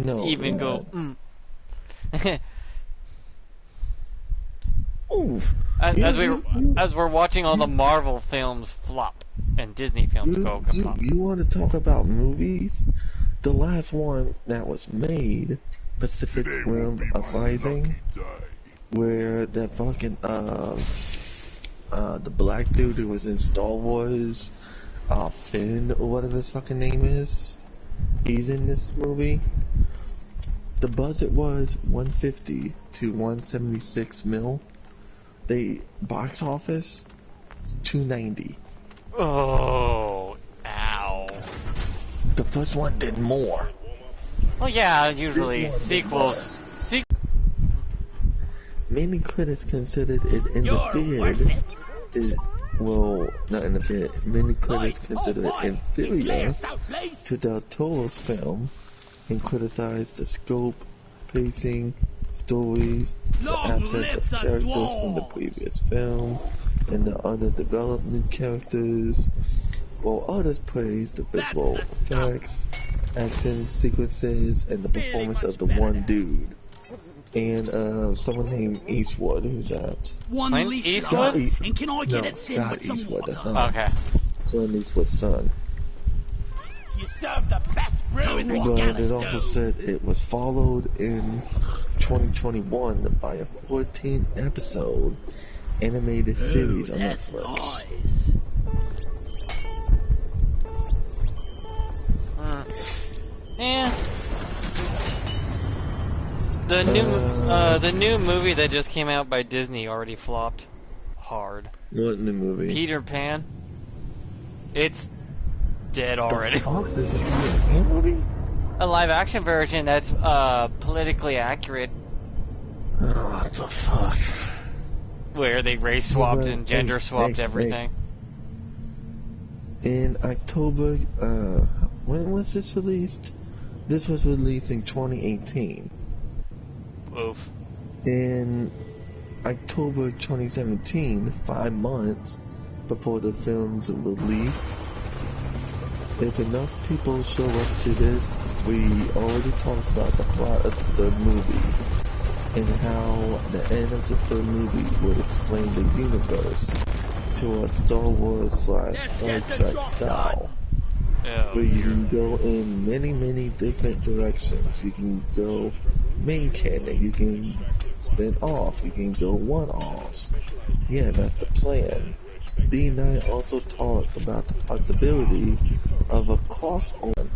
to even go. Oof. As we're watching all the Marvel films flop and Disney films go kaput. You want to talk about movies? The last one that was made, Pacific Rim Uprising, where that fucking the black dude who was in Star Wars, Finn or whatever his fucking name is, he's in this movie. The budget was 150 to 176 mil. The box office 290. Oh, ow. The first one did more. Well, yeah, usually sequels. Many critics considered it interfered. Not interfered. Many critics considered it inferior to Del Toro's film and criticized the scope, pacing, stories, the absence of characters from the previous film, and the underdeveloped new characters, while others praised the visual effects, action sequences, and the performance of the one dude. And someone named Eastwood, who's that? Clint Eastwood? And can I get it Scott Eastwood, that's okay. Clint Eastwood's son. You serve the best brew in the But it also said it was followed in 2021 by a 14-episode animated series on Netflix. Yeah. The new movie that just came out by Disney already flopped hard. What new movie? Peter Pan. It's dead already. The fuck? There's a Peter Pan movie? A live action version that's politically accurate. Oh, what the fuck? Where they race swapped and gender swapped everything. In October, when was this released? This was released in 2018. Oof. In October 2017, 5 months before the film's release, if enough people show up to this, we already talked about the plot of the third movie and how the end of the third movie would explain the universe to a Star Wars / Star Trek style. Where you can go in many different directions. You can go main canon, you can spin off, you can go one-offs. Yeah, that's the plan. D and I also talked about the possibility of a crossover.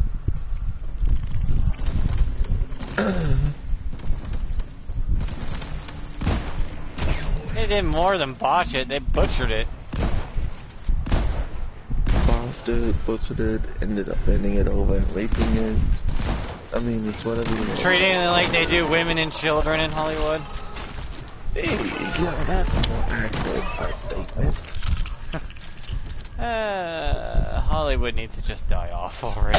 They did more than botch it, they butchered it. Butchered it, ended up bending it over and raping it. I mean, it's whatever you want. Treating it like they do women and children in Hollywood. Hey, yeah, that's a more accurate statement. Hollywood needs to just die off already.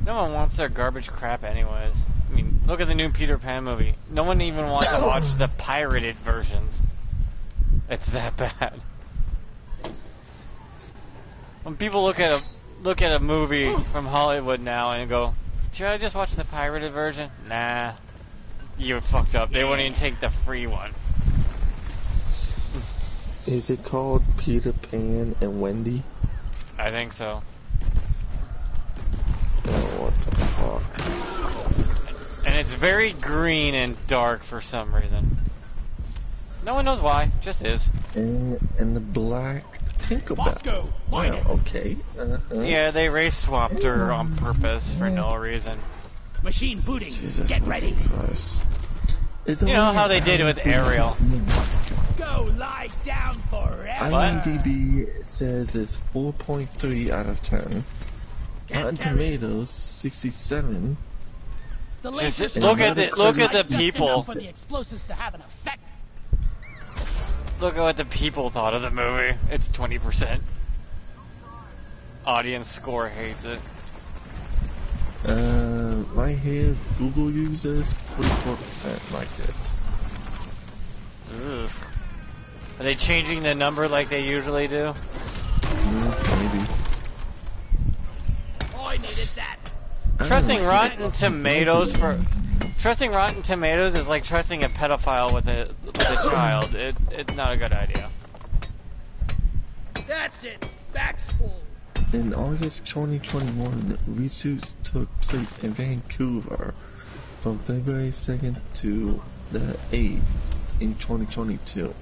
No one wants their garbage crap anyways. I mean, look at the new Peter Pan movie. No one even wants to watch the pirated versions. It's that bad. When people look at a movie from Hollywood now and go, should I just watch the pirated version? Nah. You fucked up. They won't even take the free one. Is it called Peter Pan and Wendy? I think so. Oh, what the fuck? And it's very green and dark for some reason. No one knows why. Just is. And the black Tinkerbell. Wow, okay. Yeah, they race swapped her on purpose for no reason. Machine booting. Jesus, Get ready. You know how they did with Ariel. Go lie down forever. IMDb says it's 4.3 out of 10. Rotten Tomatoes 67. Just look at the people. For the explosives to have an effect. Look at what the people thought of the movie. It's 20%. Audience score hates it. Right here, Google users 44% like it. Ugh. Are they changing the number like they usually do? Maybe. I needed that. Trusting Rotten Tomatoes is like trusting a pedophile with a child. It's not a good idea. That's it. Back's full. In August 2021, reshoots took place in Vancouver from February 2nd to the 8th in 2022.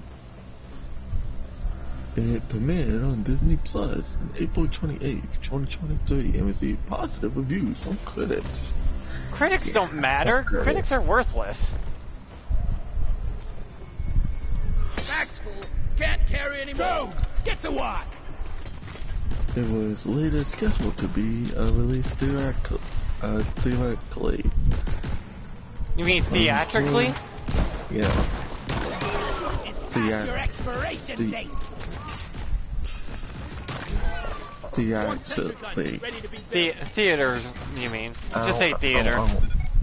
It premiered on Disney Plus on April 28th, 2023 and received positive reviews from critics. Critics don't matter. Critics are worthless. Back's full. Can't carry anymore. Go! Get to work! It was later scheduled to be released theatrically. You mean theatrically? Yeah. It's past your expiration date. Theatrically. Theaters, you mean? Just say theater.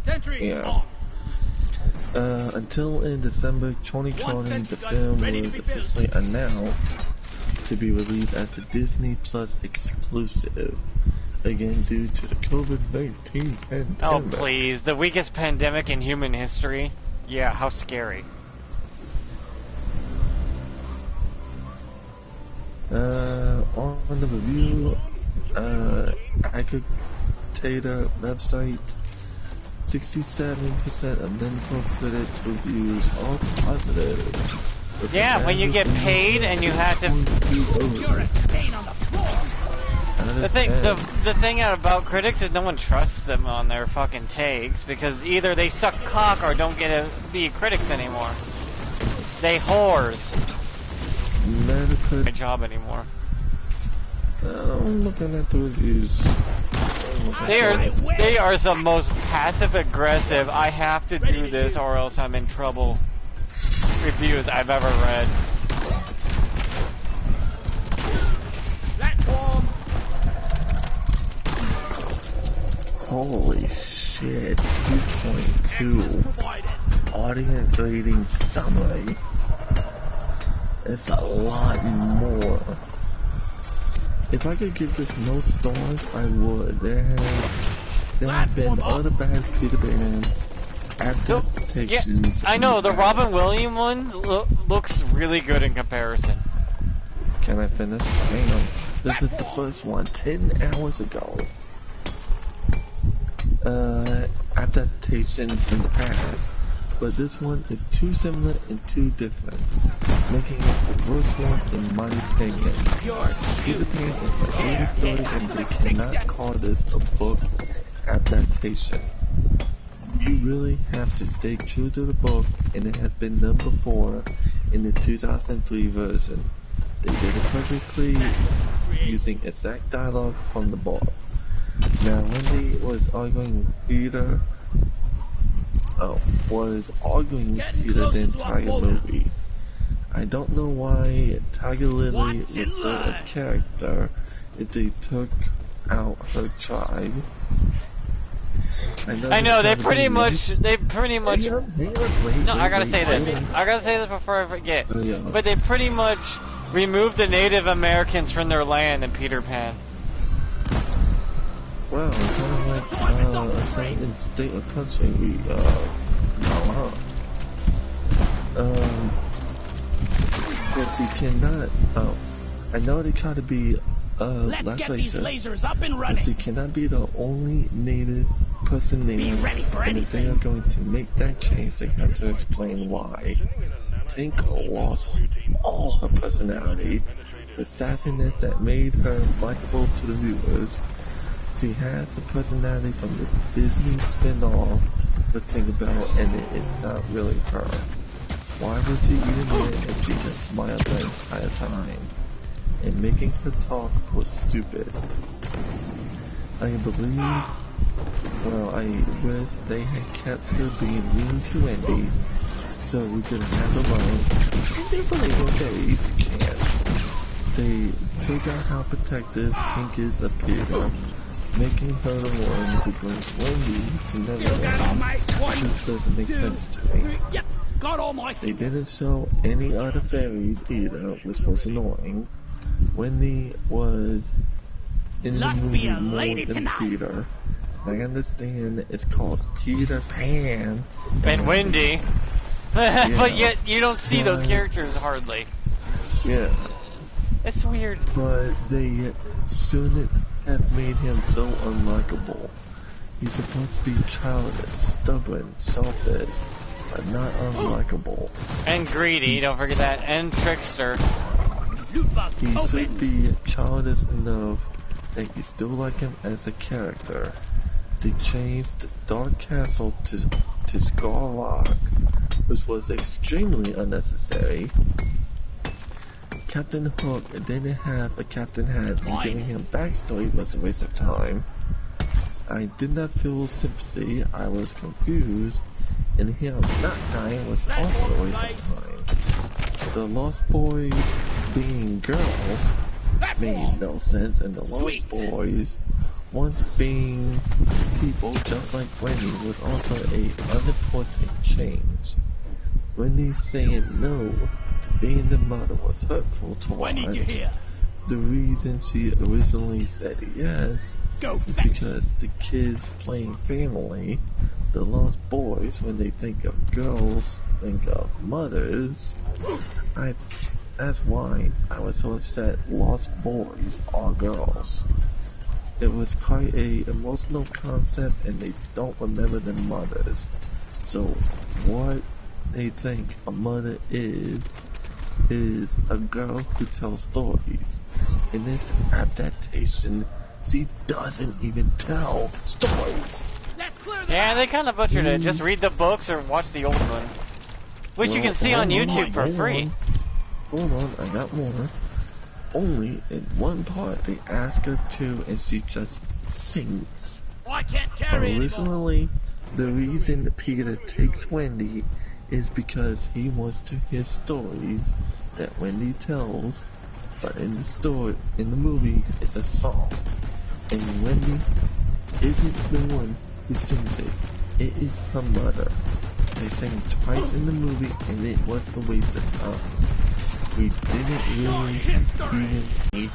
Sentry Yeah. on. Until in December 2020, the film was officially announced to be released as a Disney Plus exclusive. Again, due to the COVID-19 pandemic. Oh, please. The weakest pandemic in human history? Yeah, how scary. On the review aggregator website, 67% of Netflix critics reviews are positive. Yeah, when you get paid and you have to... You're a stain on the floor. The thing about critics is no one trusts them on their fucking takes because either they suck cock or don't get to be critics anymore. They whores. My job anymore. I'm looking at the reviews. They are the most passive aggressive. I have to do this or else I'm in trouble. Reviews I've ever read. Platform. Holy shit, 2.2 Access provided. audience rating summary. It's a lot more. If I could give this no stars, I would. There have been other bad Peter Pan adaptations. Yeah, I know, the Robin Williams one looks really good in comparison. Can I finish? Hang on. This is the first one, 10 hours ago. Adaptations in the past, but this one is too similar and too different, making it the worst one in my opinion. Peter Pan is my favorite story and they cannot call this a book adaptation. You really have to stay true to the book, and it has been done before in the 2003 version. They did it perfectly using exact dialogue from the book. Now, Wendy was arguing with Peter the entire movie. I don't know why Tiger Lily was still a character if they took out her tribe. I know they pretty much. No, I gotta say this. I gotta say this before I forget. But they pretty much removed the Native Americans from their land in Peter Pan. Wow, kind of like a certain state or country. Because you cannot. I know they try to be less racist, but you cannot be the only native person there. And if they are going to make that change, they have to explain why. Tink lost all her personality, the sassiness that made her likable to the viewers. She has the personality from the Disney spin-off for Tinkerbell, and it is not really her. Why was she even there if she just smiled the entire time? And making her talk was stupid. I wish they had kept her being mean to Wendy, so we could have the love. And they really okay, can't. They took out how protective Tink is of Peter, making her the one who brings Wendy to Neverland. This doesn't make sense to me. got all my They things. didn't show any other fairies either, which was annoying. Wendy was in the Not movie be a more lady than tonight. Peter. I understand it's called Peter Pan. And Wendy. But yet you don't see those But- characters hardly. Yeah, It's weird. but they shouldn't have made him so unlikable. He's supposed to be childish, stubborn, selfish, but not unlikable. And greedy, don't forget that. And trickster. Loot box He should open. be childish enough that you still like him as a character. They changed Dark Castle to Skull Rock, which was extremely unnecessary. Captain Hook didn't have a captain hat, and giving him backstory was a waste of time. I did not feel sympathy, I was confused, and him not dying was also a waste of time. The Lost Boys being girls made no sense, and the Lost Boys once being people just like Wendy was also a unimportant change. Wendy saying no to being the mother was hurtful to I need watch. you here. The reason she originally said yes Go is fetch. because the kids playing family, the Lost Boys, when they think of girls, think of mothers. That's why I was so upset Lost Boys are girls. It was quite a emotional concept and they don't remember their mothers. So what they think a mother is a girl who tells stories. In this adaptation, she doesn't even tell stories. Let's clear the Yeah, they house. kind of butchered it. Just read the books or watch the old one. Which you Well, can see on hold YouTube for hold free. Hold on, I got more. Only in one part they ask her to and she just sings. I can't carry anymore. Originally, the reason Peter takes Wendy is because he wants to hear stories that Wendy tells, but in the movie, it's a song. And Wendy isn't the one who sings it. It is her mother. They sang twice in the movie and it was a waste of time. We didn't really even need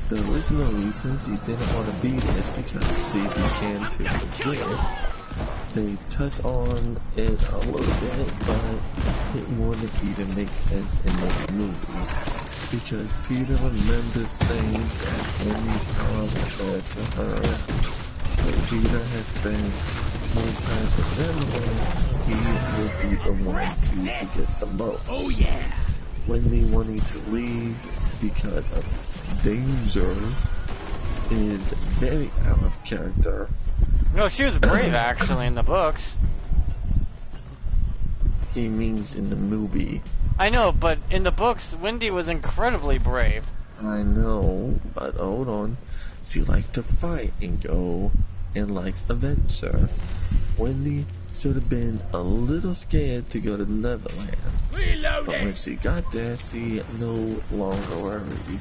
the original reason she didn't want to be there is because she began to forget. They touch on it a little bit, but it wouldn't even make sense in this movie. Because Peter remembers things that Wendy's mom said to her. But Peter has spent more time with them he will be the one to forget the most. Oh yeah. Wendy wanting to leave because of danger is very out of character. No, she was brave actually in the books. He means in the movie. I know, but in the books, Wendy was incredibly brave. I know, but hold on. She likes to fight and go and likes adventure. Wendy should have been a little scared to go to Neverland. But when Reloading. she got there, she no longer worried.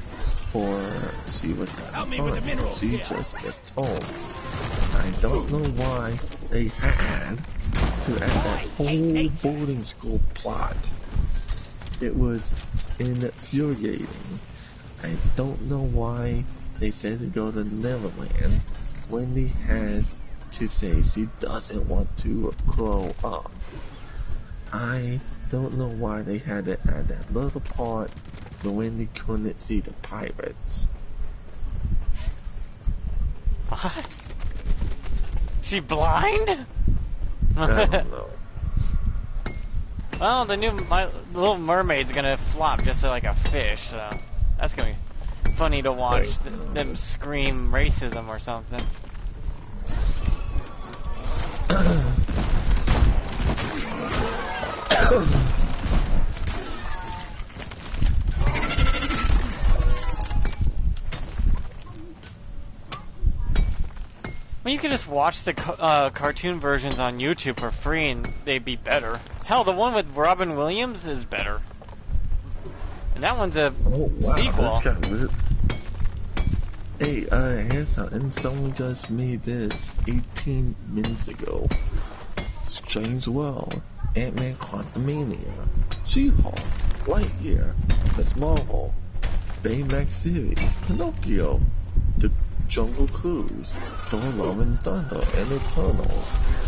For she was Help having me with the fun. minerals She here. just missed home. I don't know why they had to add that whole boarding school plot. It was infuriating. I don't know why they said to go to Neverland. Wendy has to say she doesn't want to grow up. I don't know why they had to add that little part but Wendy couldn't see the pirates. What? She blind? I don't know. Well, the new Little Mermaid's gonna flop just like a fish, so that's gonna be funny to watch them scream racism or something. Well, you could just watch the cartoon versions on YouTube for free and they'd be better. Hell, the one with Robin Williams is better. And that one's a Oh wow, sequel. this got rid. Hey, here's something. Someone just made this 18 minutes ago. Strange World. Ant-Man Quantumania, She-Hulk, Lightyear, Miss Marvel, Baymax series, Pinocchio, The Jungle Cruise, Thor Love and Thunder, and Eternals.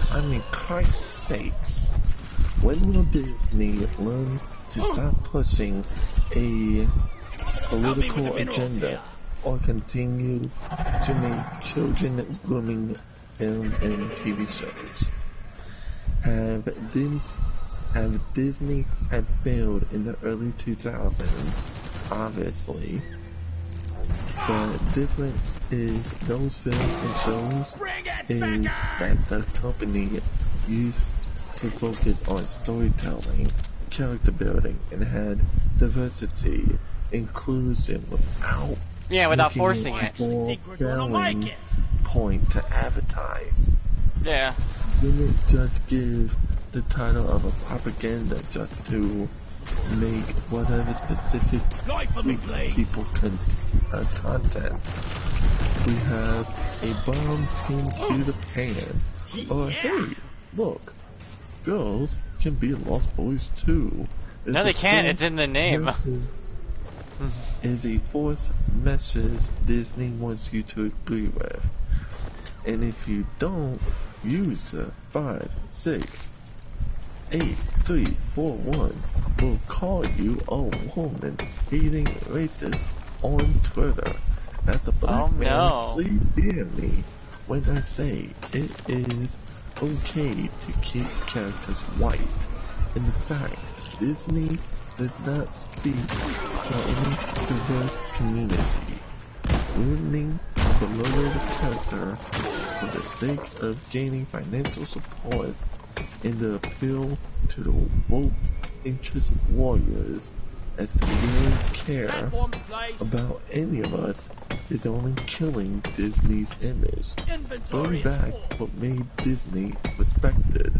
I mean, Christ's sakes. When will Disney learn to stop pushing a political agenda or continue to make children grooming films and TV shows? Have Disney had failed in the early 2000s? Obviously. The difference is those films and shows is that the company used to focus on storytelling, character building, and had diversity, inclusion without without forcing it. Selling point to advertise. Yeah. Didn't just give the title of a propaganda just to make whatever specific people content. We have a brown skinned Peter Pan. Or hey, look, girls can be lost boys too. No, they can't. It's in the name. Is a force message Disney wants you to agree with. And if you don't, user 5688341 will call you a woman-hating racist on Twitter. As a black man, please hear me when I say it is okay to keep characters white. In fact, Disney does not speak for any diverse community. Ruining the beloved character for the sake of gaining financial support and the appeal to the woke interest warriors as they really care about any of us is only killing Disney's image. Bring back what made Disney respected.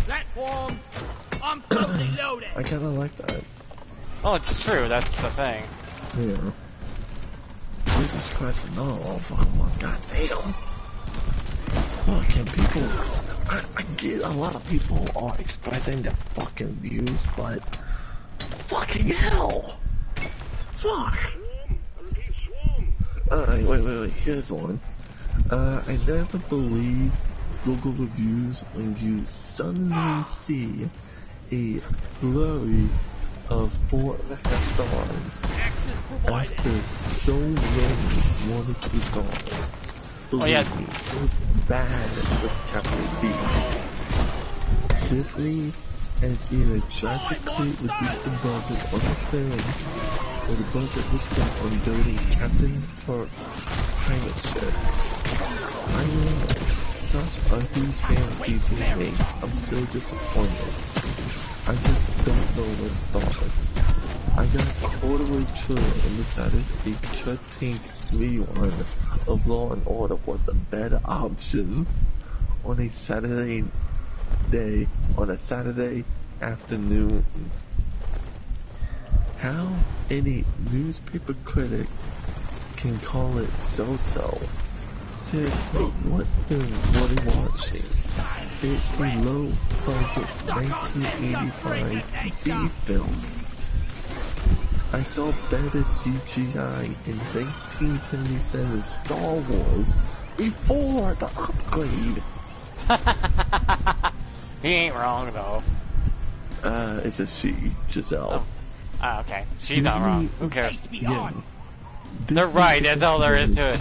Platform, I'm totally loaded. I kinda like that. Oh, it's true. That's the thing. Yeah. Jesus Christ, no. Oh, fucking one. Goddamn. Fucking people. I get a lot of people are expressing their fucking views, but fucking hell. Fuck. Alright, wait. Here's one. I never believe Google reviews when you suddenly see a flurry of 4.5 stars after so many 1 or 2 stars. Believe me, it's bad with capital B. Disney has either drastically reduced the budget on this film, or the budget was spent on building Captain Kirk's pirate ship. I am such a huge fan of DC makes, I'm so disappointed. I just don't know where to start. I got quarterly through and decided a 13th rerun of Law and Order was a better option on a Saturday afternoon. How any newspaper critic can call it so-so? Seriously, what film were they watching? It's a low-budget 1985 B film. I saw better CGI in 1977 Star Wars before the upgrade. He ain't wrong though. It's a she, Giselle. Oh. Okay. She's not wrong. Who cares? Yeah. They're right, that's all there is to it.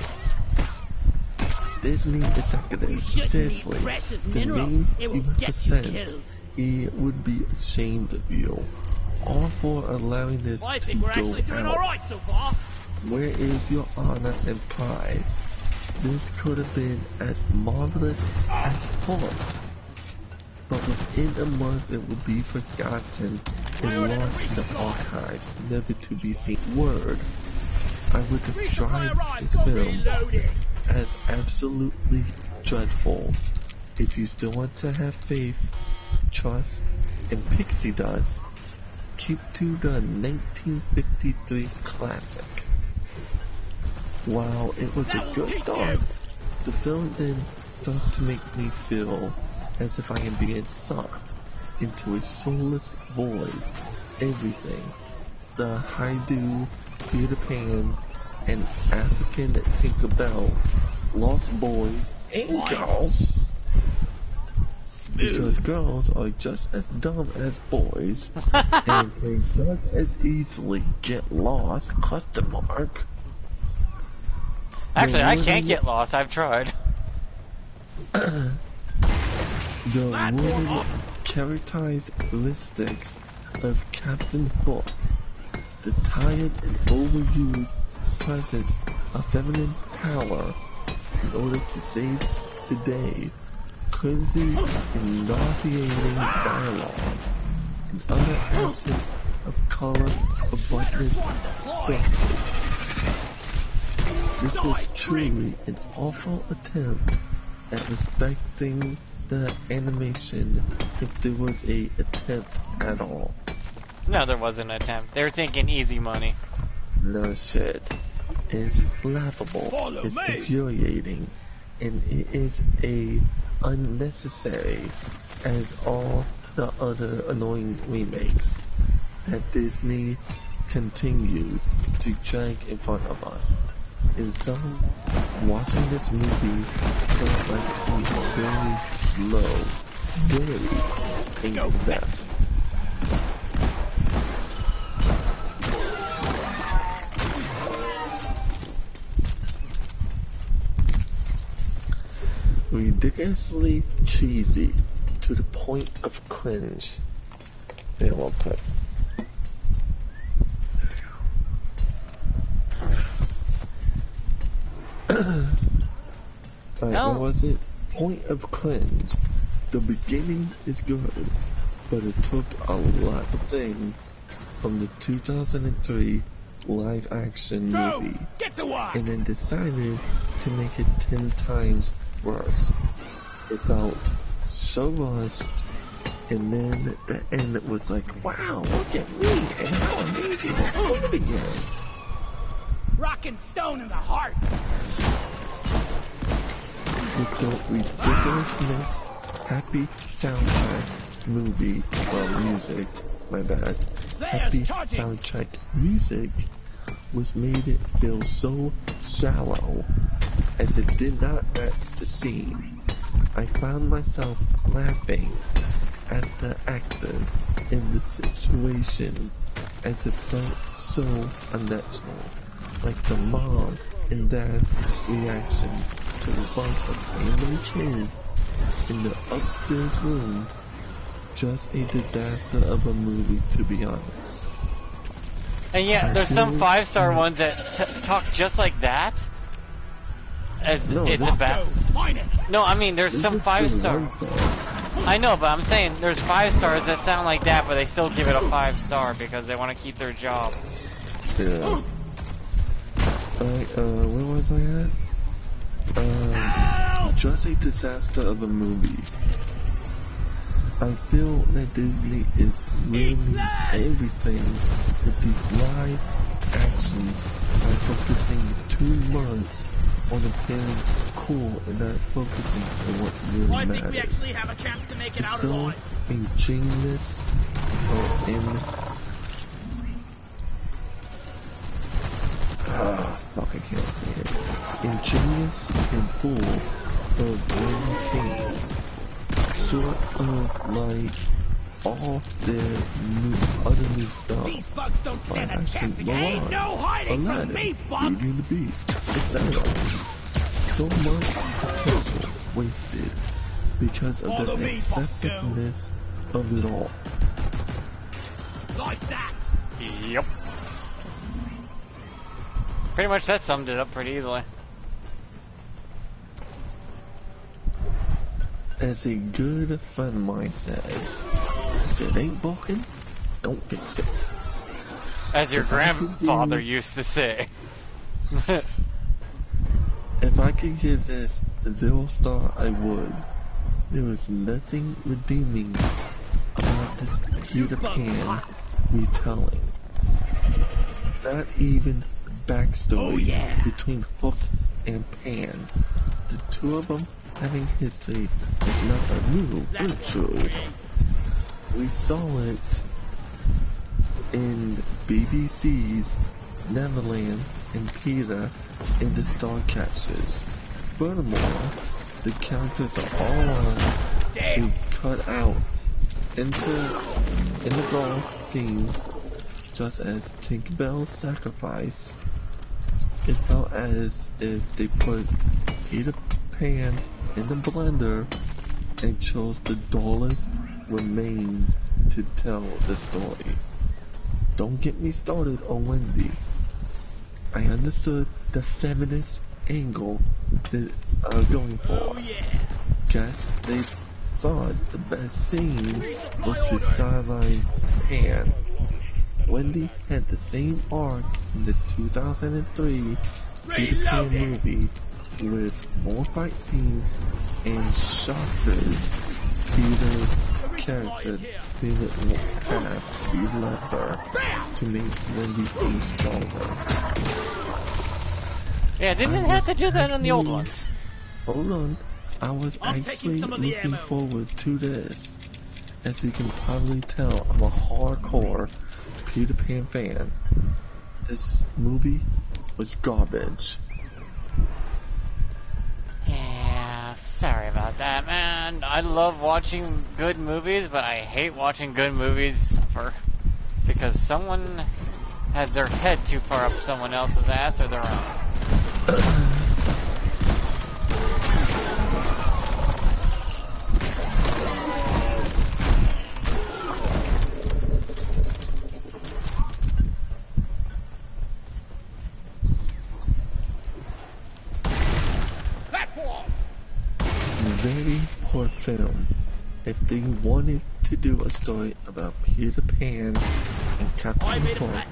Disney executives, seriously, the name you represent, it would be ashamed of you. All for allowing this to go out. Where is your honor and pride? This could have been as marvelous as thought. But within a month it would be forgotten and lost in the archives, never to be seen. Word. I would describe this film as absolutely dreadful. If you still want to have faith, trust, and pixie dust, keep to the 1953 classic. While it was a good start, The film then starts to make me feel as if I am being sucked into a soulless void. Everything. The Haidu, Peter Pan, and African Tinkerbell, Lost Boys, and girls. Because girls are just as dumb as boys, and can just as easily get lost, question mark. Actually, I can't get lost. I've tried. The wooden characteristics of Captain Hook, the tired and overused presence of feminine power in order to save the day, crazy and nauseating dialogue, and utter absence of color, abundance, focus. This was truly an awful attempt at respecting the animation, if there was a attempt at all. No, there was an attempt. They were thinking easy money. No shit. It's laughable, it's infuriating, and it is unnecessary as all the other annoying remakes that Disney continues to drag in front of us. In some, watching this movie felt like a very slow, very in-depth. Ridiculously cheesy to the point of cringe. Yeah, well put. What was it? Point of cringe. The beginning is good, but it took a lot of things from the 2003 live action movie and then decided to make it 10 times worse. It felt so rushed, and then the end was like, wow, look at me and how amazing this movie is. Rock and stone in the heart. With the ridiculousness, happy soundtrack movie, music, my bad. Happy soundtrack music was made it feel so shallow, as it did not match the scene. I found myself laughing as the actors in the situation, as it felt so unnatural, like the mom and dad's reaction to a bunch of random kids in the upstairs room. Just a disaster of a movie, to be honest. And yeah, there's some 5-star ones that talk just like that. As No, it's this- about. No, I mean there's some 5-star. I know, but I'm saying there's 5 stars that sound like that, but they still give it a 5-star because they want to keep their job. Yeah. Where was I at? Just a disaster of a movie. I feel that Disney is ruining everything with these live actions by focusing too much on appearing cool and not focusing on what really I think we matters. actually have a chance to make it It's out so alive. ingenious fuck, I can't say it. Ingenious and full of random scenes. Sort of like all their other new stuff. These bugs don't stand a chance again. Ain't no hiding from me, bug. Beauty and the Beast, etc. So much potential wasted because of Follow the me, Bucko. excessiveness of it all. Like that. Yep. Pretty much that summed it up pretty easily. As a good friend of mine says, if it ain't broken, don't fix it. As your If I could grandfather do- used to say. If I could give this a 0 star, I would. There was nothing redeeming about this Peter Pan retelling. Not even backstory between Hook and Pan. The two of them having history is not a new virtue. We saw it in BBC's Neverland and Peter in the Starcatchers. Furthermore, the characters are all who cut out into integral scenes, just as Tinkerbell's sacrifice. It felt as if they put Peter Pan in the blender and chose the dullest remains to tell the story. Don't get me started on Wendy. I understood the feminist angle they are going for. Guess they thought the best scene was to sideline Pan. Wendy had the same arc in the 2003 Peter Pan movie with more fight scenes and shockers. Peter's character didn't have to be lesser to make Wendy seem stronger. Yeah, didn't it have to do that on the old ones? Hold on. I was actually looking forward to this. As you can probably tell, I'm a hardcore Peter Pan fan. This movie was garbage. Yeah, sorry about that, man. I love watching good movies, but I hate watching good movies because someone has their head too far up someone else's ass or their own. Very poor film. If they wanted to do a story about Peter Pan and Captain Hook,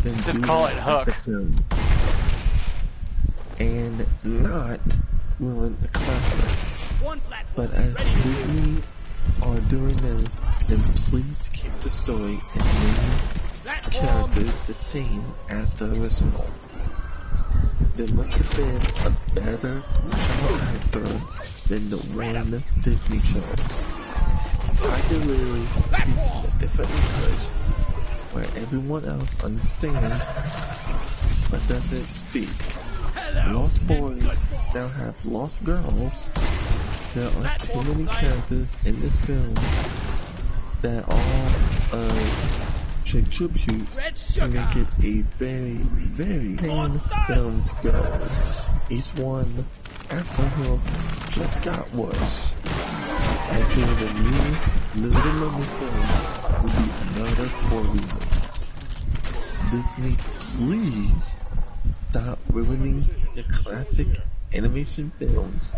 then just do call it Hook. Film. And not ruin the classic. But as Disney are doing this, then please keep the story and main characters the same as the original. There must have been a better child actor than the one Disney chose. Tiger Lily speaks in a different English, where everyone else understands, but doesn't speak. Lost Boys now have Lost Girls. There are too many characters in this film that all tributes to make it a very, very Pan films goes. Each one after Hook just got worse. I feel the new Little Mermaid film will be another poor remake. Disney, please stop ruining the classic animation films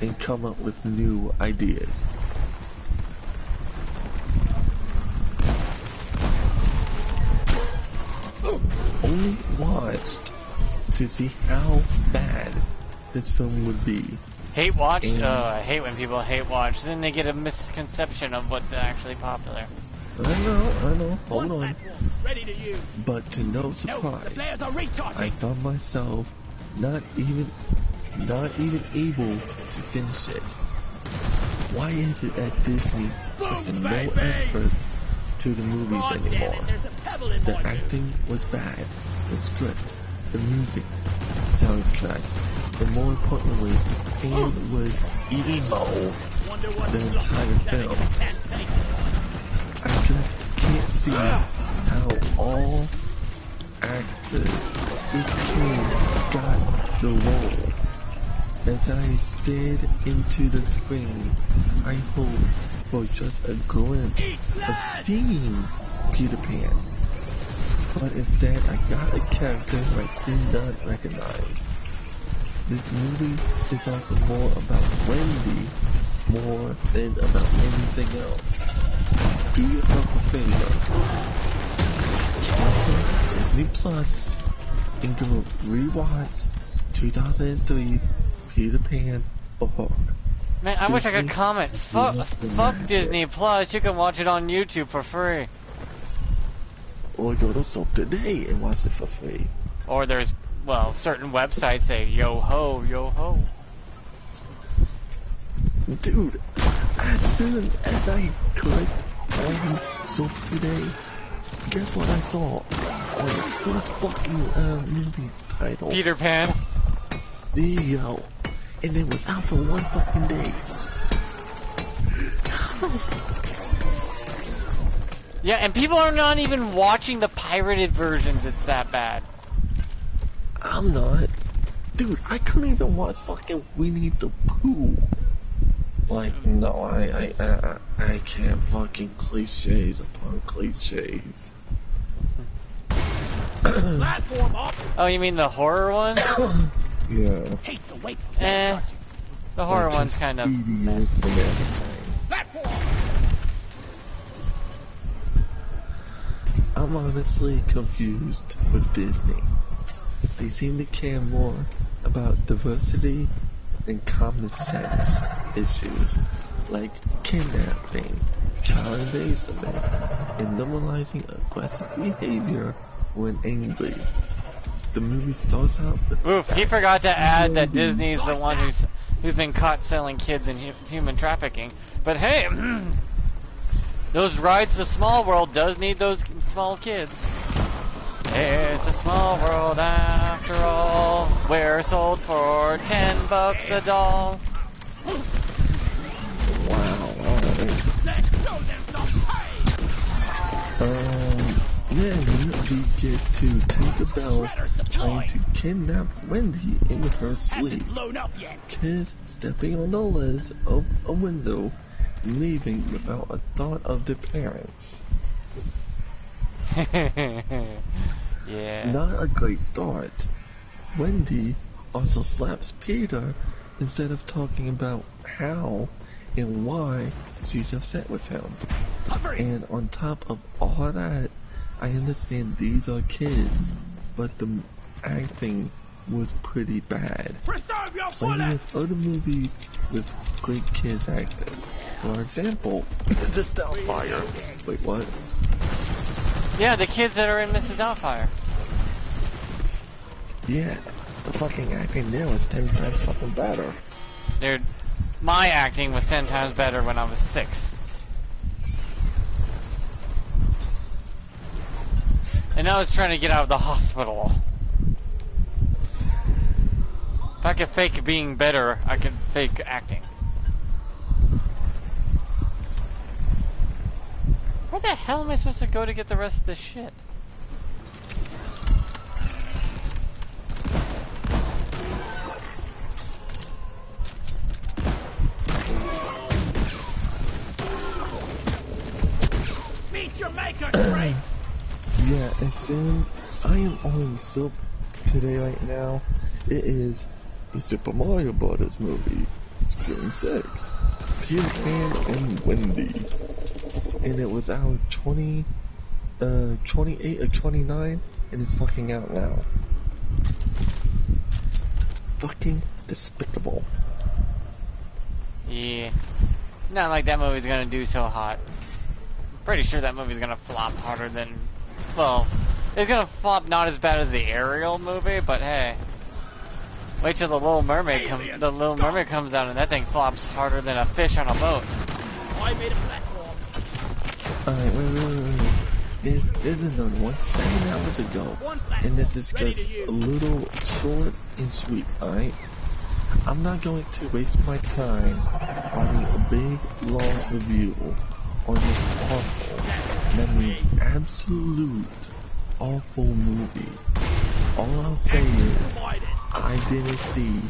and come up with new ideas. Only watched to see how bad this film would be. Hate watch? I hate when people hate watch. Then they get a misconception of what's actually popular. I know, hold on. But to no surprise, I found myself not even able to finish it. Why is it that Disney puts no effort to the movies anymore? The acting was bad, the script, the music, soundtrack, and more importantly, Pan was emo the entire film. I just can't see how all actors this team got the role. As I stared into the screen, I hoped for just a glimpse of seeing Peter Pan. But instead, I got a character I did not recognize. This movie is also more about Wendy more than about anything else. Do yourself a favor. Also, Disney Plus, and go rewatch 2003's Peter Pan or Hook. Man, I wish I could comment. Fuck Disney Plus. You can watch it on YouTube for free. Or go to Soap Today and watch it for free. Or there's well, certain websites say yo ho, yo ho. Dude, as soon as I clicked on soap today, guess what I saw on the first fucking movie title? Peter Pan. There you go. And it was out for one fucking day. Yeah, and people are not even watching the pirated versions. It's that bad. I'm not. Dude, I couldn't even watch fucking Winnie the Pooh. Like, no, I can't fucking cliches upon cliches. Platform up. Oh, you mean the horror one? Yeah. Hate to wait for that. The horror one's kind of. Tedious and everything. Platform. I'm honestly confused with Disney. They seem to care more about diversity than common sense issues like kidnapping, child endangerment, and normalizing aggressive behavior when angry. The movie starts out with Oof, he forgot to add that Disney's the one who's been caught selling kids in human trafficking. But hey, those rides to Small World does need those small kids. It's a small world after all. We're sold for $10 a doll. wow, alright. Let's show them some pay. Then we get to Tinkerbell trying to kidnap Wendy in her sleep. Hasn't blown up yet. Kids stepping on the ledge of a window, leaving without a thought of their parents. Yeah. Not a great start. Wendy also slaps Peter instead of talking about how and why she's upset with him. And on top of all that, I understand these are kids, but the acting was pretty bad. Preserve your Plenty bullet. of other movies with great kids actors. For example, Mrs. Doubtfire. Wait, what? Yeah, the kids that are in Mrs. Doubtfire. Yeah, the fucking acting there was 10 times fucking better. Dude, my acting was 10 times better when I was 6. And I was trying to get out of the hospital. If I could fake being better, I could fake acting. Where the hell am I supposed to go to get the rest of this shit? Meet your maker, Drake. Yeah, as soon I am on soap today right now. It is the Super Mario Brothers movie, Screen 6, Peter Pan and Wendy, and it was out 28 or 29, and it's fucking out now. Fucking despicable. Yeah. Not like that movie's gonna do so hot. I'm pretty sure that movie's gonna flop harder than... Well, it's gonna flop not as bad as the Ariel movie, but hey. Wait till the Little Mermaid comes out and that thing flops harder than a fish on a boat. I made a platform. Alright, wait. There's another one, 7 hours ago, and this is just a little short and sweet, alright? I'm not going to waste my time writing a big, long review on this awful, absolute awful movie. All I'll say is, I didn't see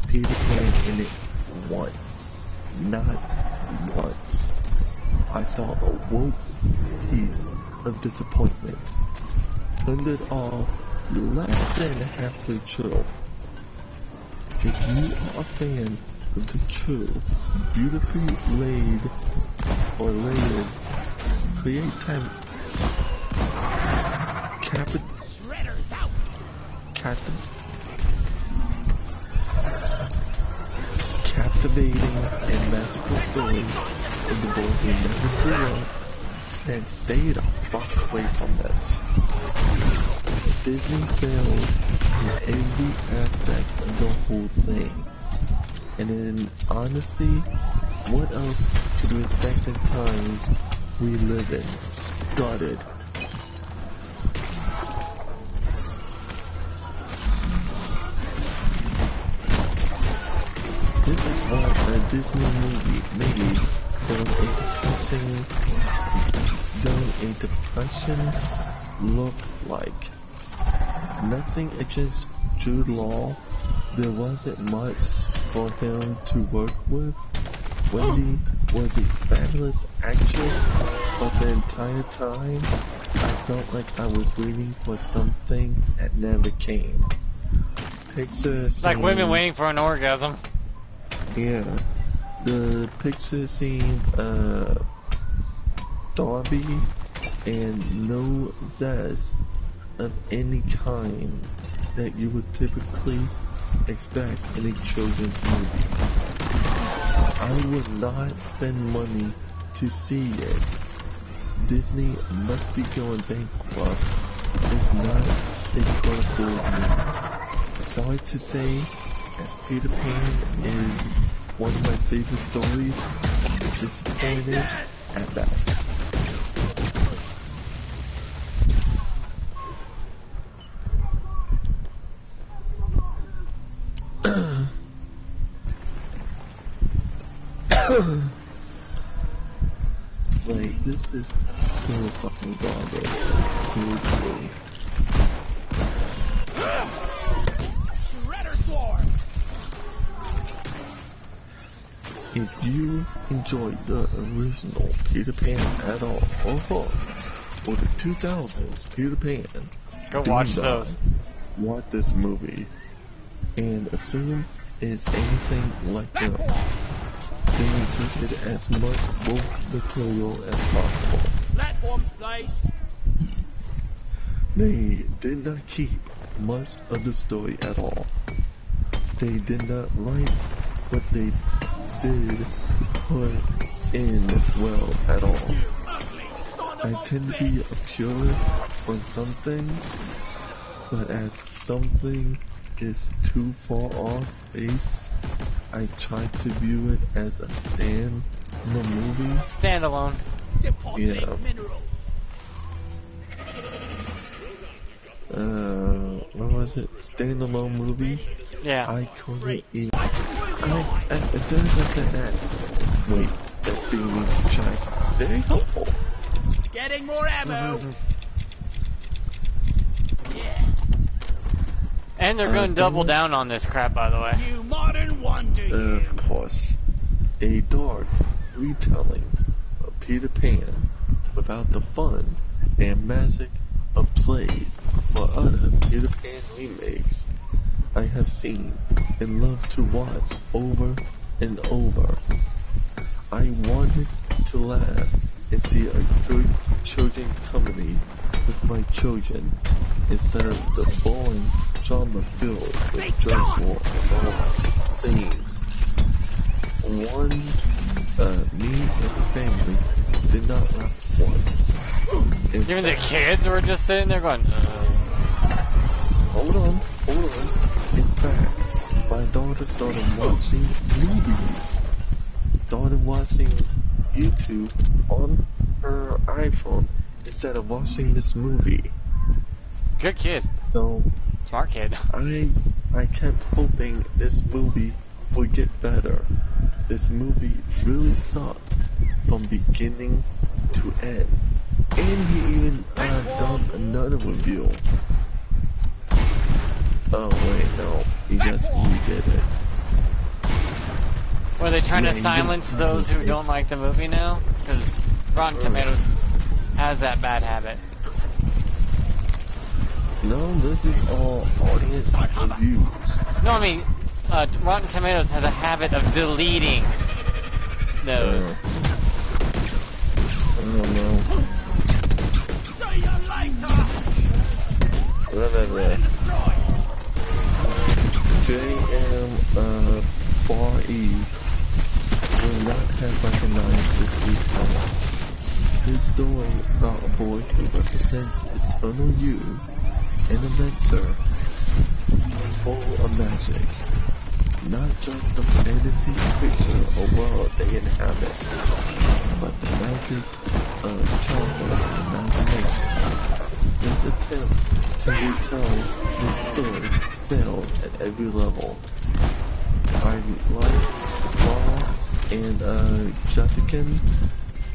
Peter Pan in it once. Not once. I saw a woke piece of disappointment. Turned it off less than halfway through. If you are a fan of the true, beautifully laid or layered, captivating and magical story of the boy who never grew up, then stay the fuck away from this. Disney failed in every aspect of the whole thing. And in honesty, what else could we expect in times we live in? Got it. This is what a Disney movie made during a depression look like. Nothing against Jude Law. There wasn't much for him to work with. Wendy was a fabulous actress, but the entire time I felt like I was waiting for something that never came. Picture It's like women waiting for an orgasm. Yeah. The picture scene, Darby and no zest of any kind that you would typically expect in a children's movie. I would not spend money to see it. Disney must be going bankrupt. It's not a colorful movie. Sorry to say, as Peter Pan is one of my favorite stories, disappointed at best. Like, this is so fucking garbage. Seriously. Shredder Sword! If you enjoyed the original Peter Pan at all, or the 2000s Peter Pan, Go do watch not those. watch this movie and assume it's anything like them. They inserted as much woke material as possible. Platforms, please. They did not keep much of the story at all. They did not write what they did put in well at all. I tend to be a purist on some things, but as something is too far off base, I try to view it as a stand in the movie. Standalone. Deposit Yeah. minerals. What was it? Standalone movie? Yeah. I couldn't even. As soon as I said that, wait, that's being mean to try. Very helpful. Getting more ammo. Yes. And they're going to double down on this crap, by the way. You modern wonder. Of course. A dark retelling of Peter Pan without the fun and magic of plays or other Peter Pan remakes I have seen and love to watch over and over. I wanted to laugh and see a good children comedy with my children instead of the boring drama filled with dreadful adult themes. Me and the family did not laugh once. Even the kids were just sitting there going, Hold on. In fact, my daughter started watching movies. Started watching YouTube on her iPhone instead of watching this movie. Good kid. So Smart kid. I kept hoping this movie would get better. This movie really sucked from beginning to end. And he even done another review. Oh wait, no. He just redid it. Were they trying to Yeah, silence those who don't like the movie now? Because Rotten Tomatoes has that bad habit. No, this is all audience reviews. No, I mean, Rotten Tomatoes has a habit of deleting those. I don't know. See you later. Whatever. JM4E will not have recognized this retelling. His story about a boy who represents eternal youth an adventure is full of magic. Not just the fantasy creature or world they inhabit, but the magic of childhood and imagination. This attempt to retell this story failed at every level. By life, law, and Jessican,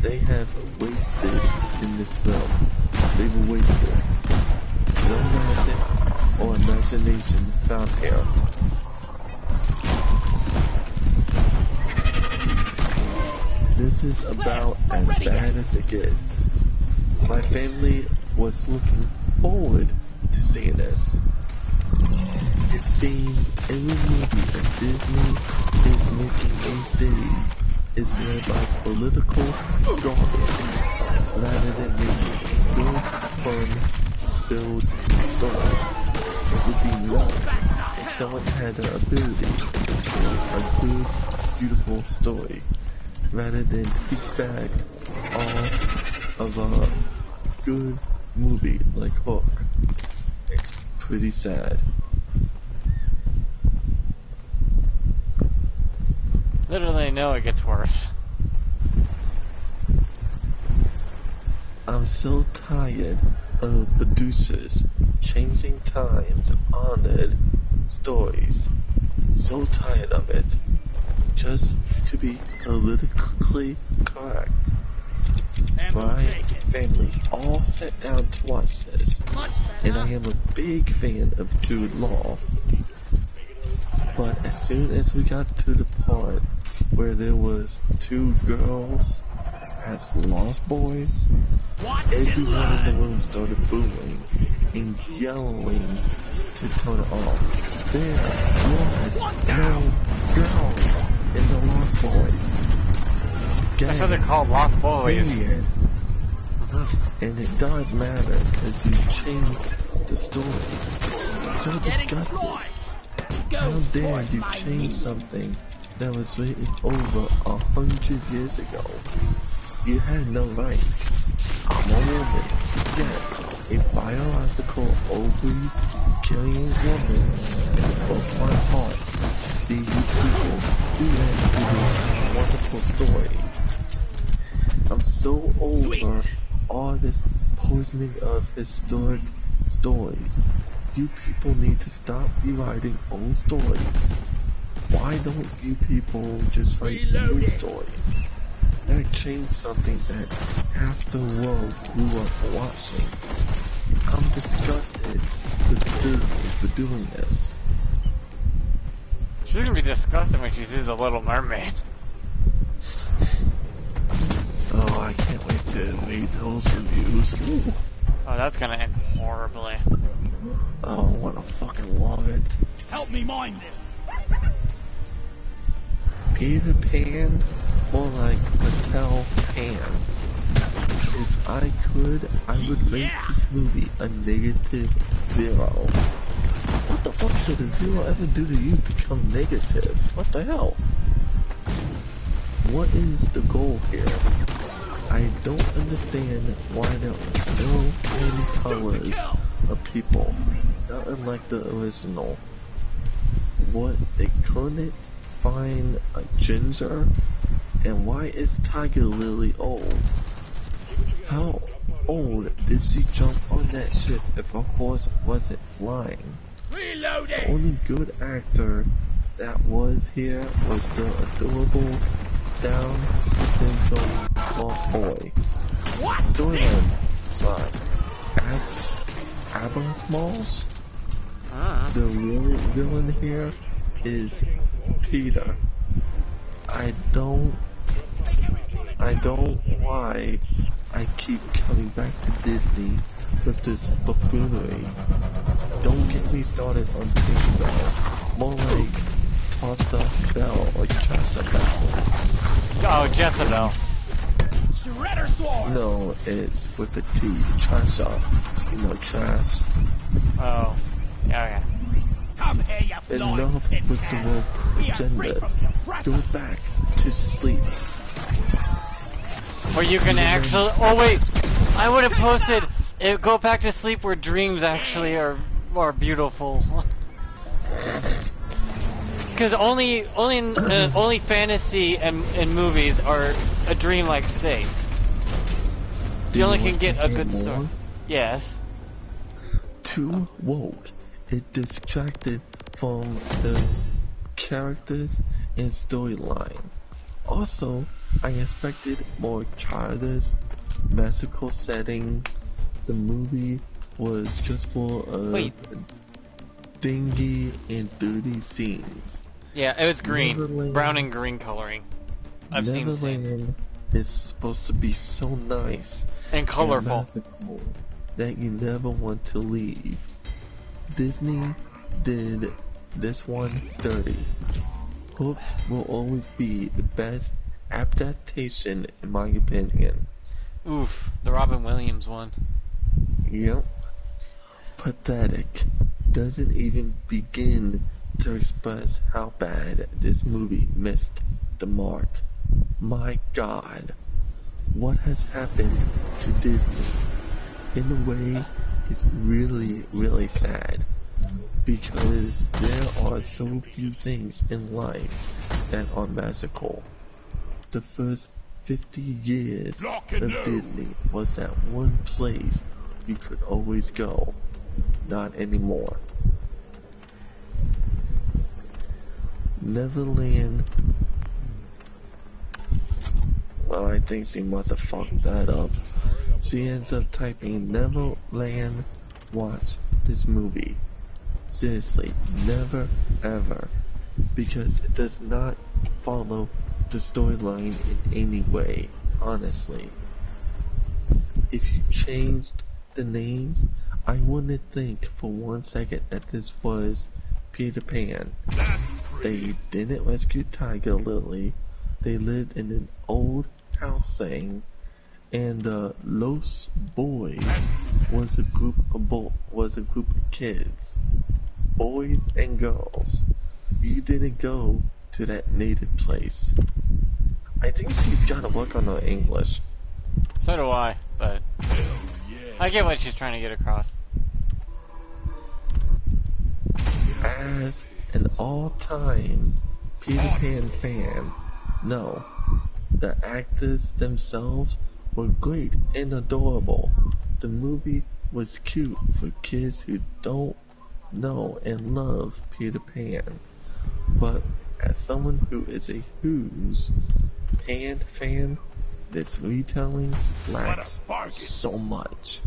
they have wasted in this film. They were wasted. No magic or imagination found here. This is about as bad as it gets. My family was looking forward to seeing this. It seemed every movie that Disney is making these days is led by political garbage rather than making a good, fun-filled story. It would be nice if someone had the ability to tell a good, beautiful story rather than piggyback off of a good movie like Hook. It's pretty sad. Literally, no, it gets worse. I'm so tired of producers changing times honored stories. So tired of it. Just to be politically correct. My family all sat down to watch this, and I am a big fan of Jude Law. But as soon as we got to the part where there was two girls as Lost Boys, everyone in the room started booing and yelling to turn it off. There was no girls in the Lost Boys. That's what they're called, Lost Boys. Period. And it does matter because you changed the story. So disgusting. How dare you change something that was written over 100 years ago? You had no right. I'm a woman. Yes, a biological ovaries carrying woman. It broke my heart to see you people do that to this wonderful story. I'm so over all this poisoning of historic stories. You people need to stop rewriting old stories. Why don't you people just write new stories? That changed something that half the world grew up watching. I'm disgusted with Disney for doing this. She's gonna be disgusted when she sees The Little Mermaid. Oh, I can't wait to read those reviews. Oh, that's gonna end horribly. Oh, I wanna fucking love it. Help me mind this. Peter Pan, more like Patel Pan. If I could, I would rate this movie a -0. What the fuck did a 0 ever do to you become negative? What the hell? What is the goal here? I don't understand why there are so many colors of people, not unlike the original. What, they couldn't find a ginger? And why is Tiger Lily old? How old did she jump on that ship if a horse wasn't flying? Reloading! The only good actor that was here was the adorable Down syndrome lost boy. Storyline side. As Abba Smalls, the real villain here is Peter. I don't why I keep coming back to Disney with this buffoonery. Don't get me started on Tinkerbell. More like Tossa Bell or Chassa Bell. Oh, Jezebel. Shredder sword! No, it's with a T. Chassa. You know, trash. Oh, yeah, okay. Come here, you Enough flying with the woke agendas. Go back to sleep. Or you can actually. Oh wait, I would have posted Go back to sleep where dreams actually are more beautiful. Because only fantasy and movies are a dreamlike state. You only can get a good story. Yes. Too woke. It distracted from the characters and storyline. Also, I expected more childish, magical settings. The movie was just full of dingy and dirty scenes. Yeah, it was green. Brown and green coloring. I've seen the scenes. Neverland is supposed to be so nice And colorful. and magical that you never want to leave. Disney did this one dirty. Hook will always be the best adaptation in my opinion. Oof, the Robin Williams one. Yep. Pathetic. Doesn't even begin to express how bad this movie missed the mark. My God. What has happened to Disney? In a way, it's really, really sad. Because there are so few things in life that are magical. The first 50 years of Disney was that one place you could always go. Not anymore. Neverland. Well, I think she must have fucked that up. She ends up typing Neverland, watch this movie. Seriously, never ever. Because it does not follow the storyline in any way, honestly. If you changed the names, I wouldn't think for 1 second that this was Peter Pan. They didn't rescue Tiger Lily. They lived in an old house thing, and the Los Boys was a group of kids, boys and girls. You didn't go to that native place. I think she's gotta work on her English. So do I, but I get what she's trying to get across. As an all-time Peter Pan fan, no, the actors themselves were great and adorable. The movie was cute for kids who don't know and love Peter Pan. But as someone who is a Who's Pan fan, this retelling lacks so much.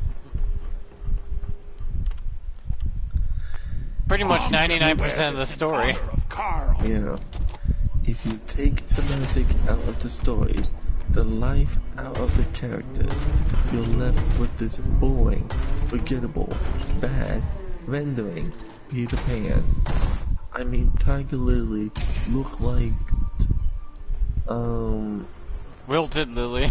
Pretty much 99% of the story. Yeah. If you take the magic out of the story, the life out of the characters, you're left with this boring, forgettable, bad rendering Peter Pan. I mean, Tiger Lily looked like, Wilted Lily.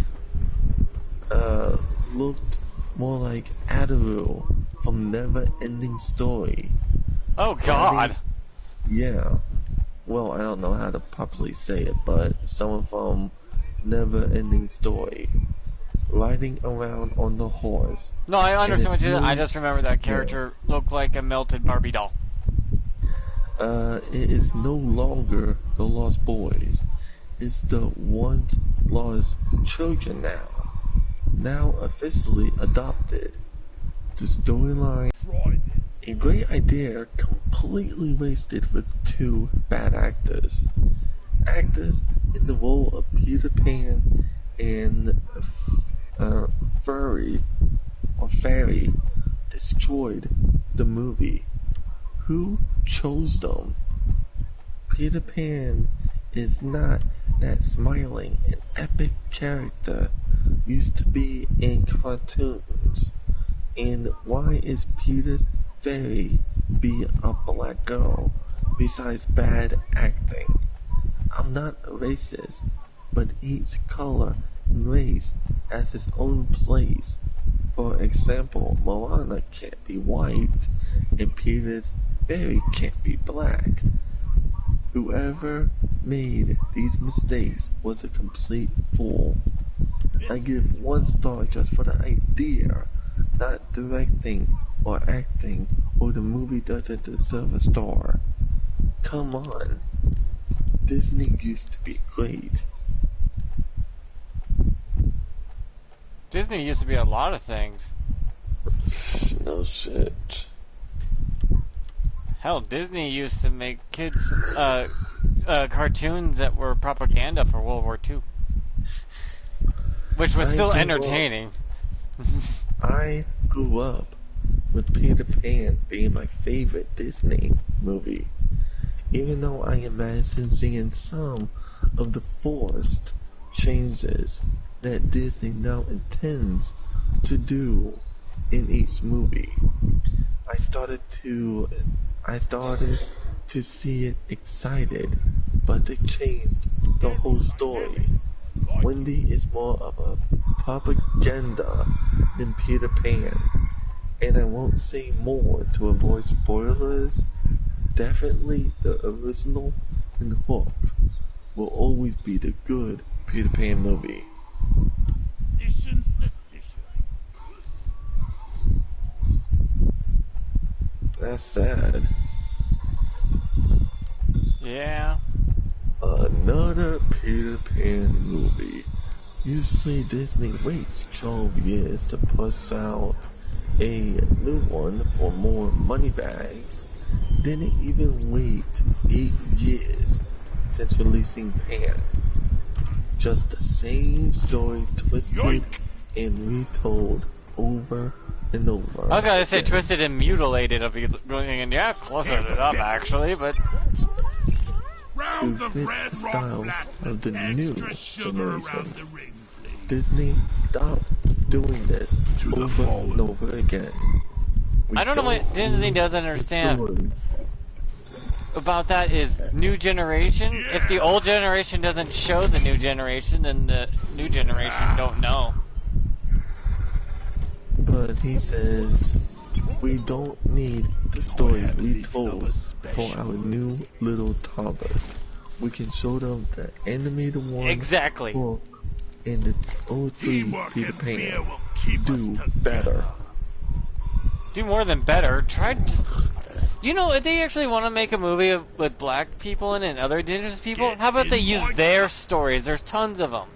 Looked more like Adaru from Never Ending Story. Oh God. Yeah. Well, I don't know how to properly say it, but someone from Never Ending Story riding around on the horse. No, I understand what you said. I just remember that character looked like a melted Barbie doll. It is no longer the Lost Boys. It's the once lost children now. Now officially adopted. The storyline, a great idea, completely wasted with two bad actors. Actors in the role of Peter Pan and Fairy destroyed the movie. Who chose them? Peter Pan is not that smiling and epic character used to be in cartoons. And why is Peter's Fairy be a black girl besides bad acting? I'm not a racist, but each color and race has its own place. For example, Moana can't be white, and Peter's Fairy can't be black. Whoever made these mistakes was a complete fool. I give 1 star just for the idea, not directing or acting, or the movie doesn't deserve a star. Come on. Disney used to be great. Disney used to be a lot of things. No shit. Hell, Disney used to make kids cartoons that were propaganda for World War II, which was still entertaining. I grew up with Peter Pan being my favorite Disney movie, even though I imagine seeing some of the forced changes that Disney now intends to do in each movie. I started to see it excited, but they changed the whole story. Wendy is more of a propaganda than Peter Pan, and I won't say more to avoid spoilers. Definitely the original and Hook will always be the good Peter Pan movie. That's sad. Yeah. Another Peter Pan movie. Usually Disney waits 12 years to push out a new one for more money bags. Didn't even wait 8 years since releasing Pan. Just the same story twisted and retold over and over. I was gonna say twisted and mutilated of going, yeah, closer enough actually, but to fit the styles of the new generation. Disney, stop doing this over and over again. I don't know what Disney doesn't understand about that is new generation. If the old generation doesn't show the new generation, then the new generation don't know. But he says, we don't need the story retold for our new little toddlers. We can show them the animated one. Exactly. And the old 3 Peter Pan. Do better. Do more than better. You know, if they actually want to make a movie with black people in it and other indigenous people, how about they use their stories? There's tons of them.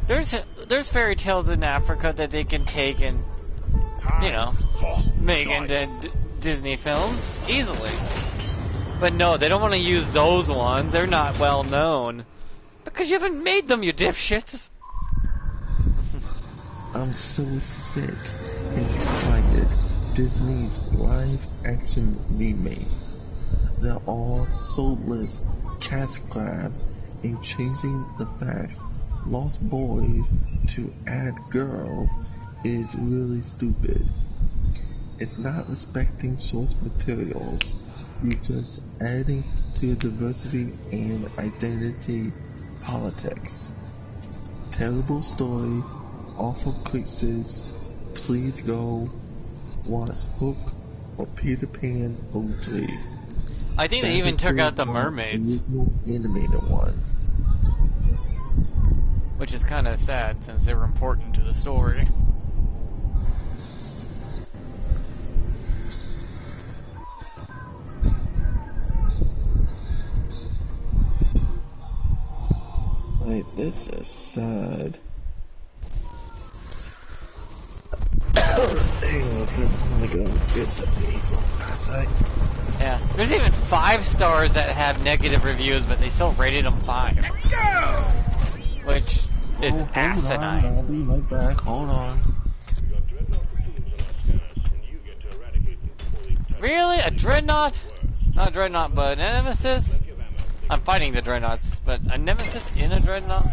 There's fairy tales in Africa that they can take and, you know, make into Disney films easily. But no, they don't want to use those ones. They're not well known. Because you haven't made them, you dipshits. I'm so sick and tired Disney's live action remakes. They're all soulless cash grab and changing the facts. Lost boys to add girls is really stupid. It's not respecting source materials. You're just adding to diversity and identity politics. Terrible story, awful creatures. Please go watch Hook or Peter Pan 03. I think they even took out the mermaids. Original animated one. Which is kind of sad since they were important to the story. Like, this is sad. Hang on, I'm gonna go get something outside. Yeah, there's even 5 stars that have negative reviews, but they still rated them 5. Let's go! Which is asinine. I'll be right back. Hold on. Really? A dreadnought? Not a dreadnought, but a nemesis? I'm fighting the dreadnoughts, but a nemesis in a dreadnought?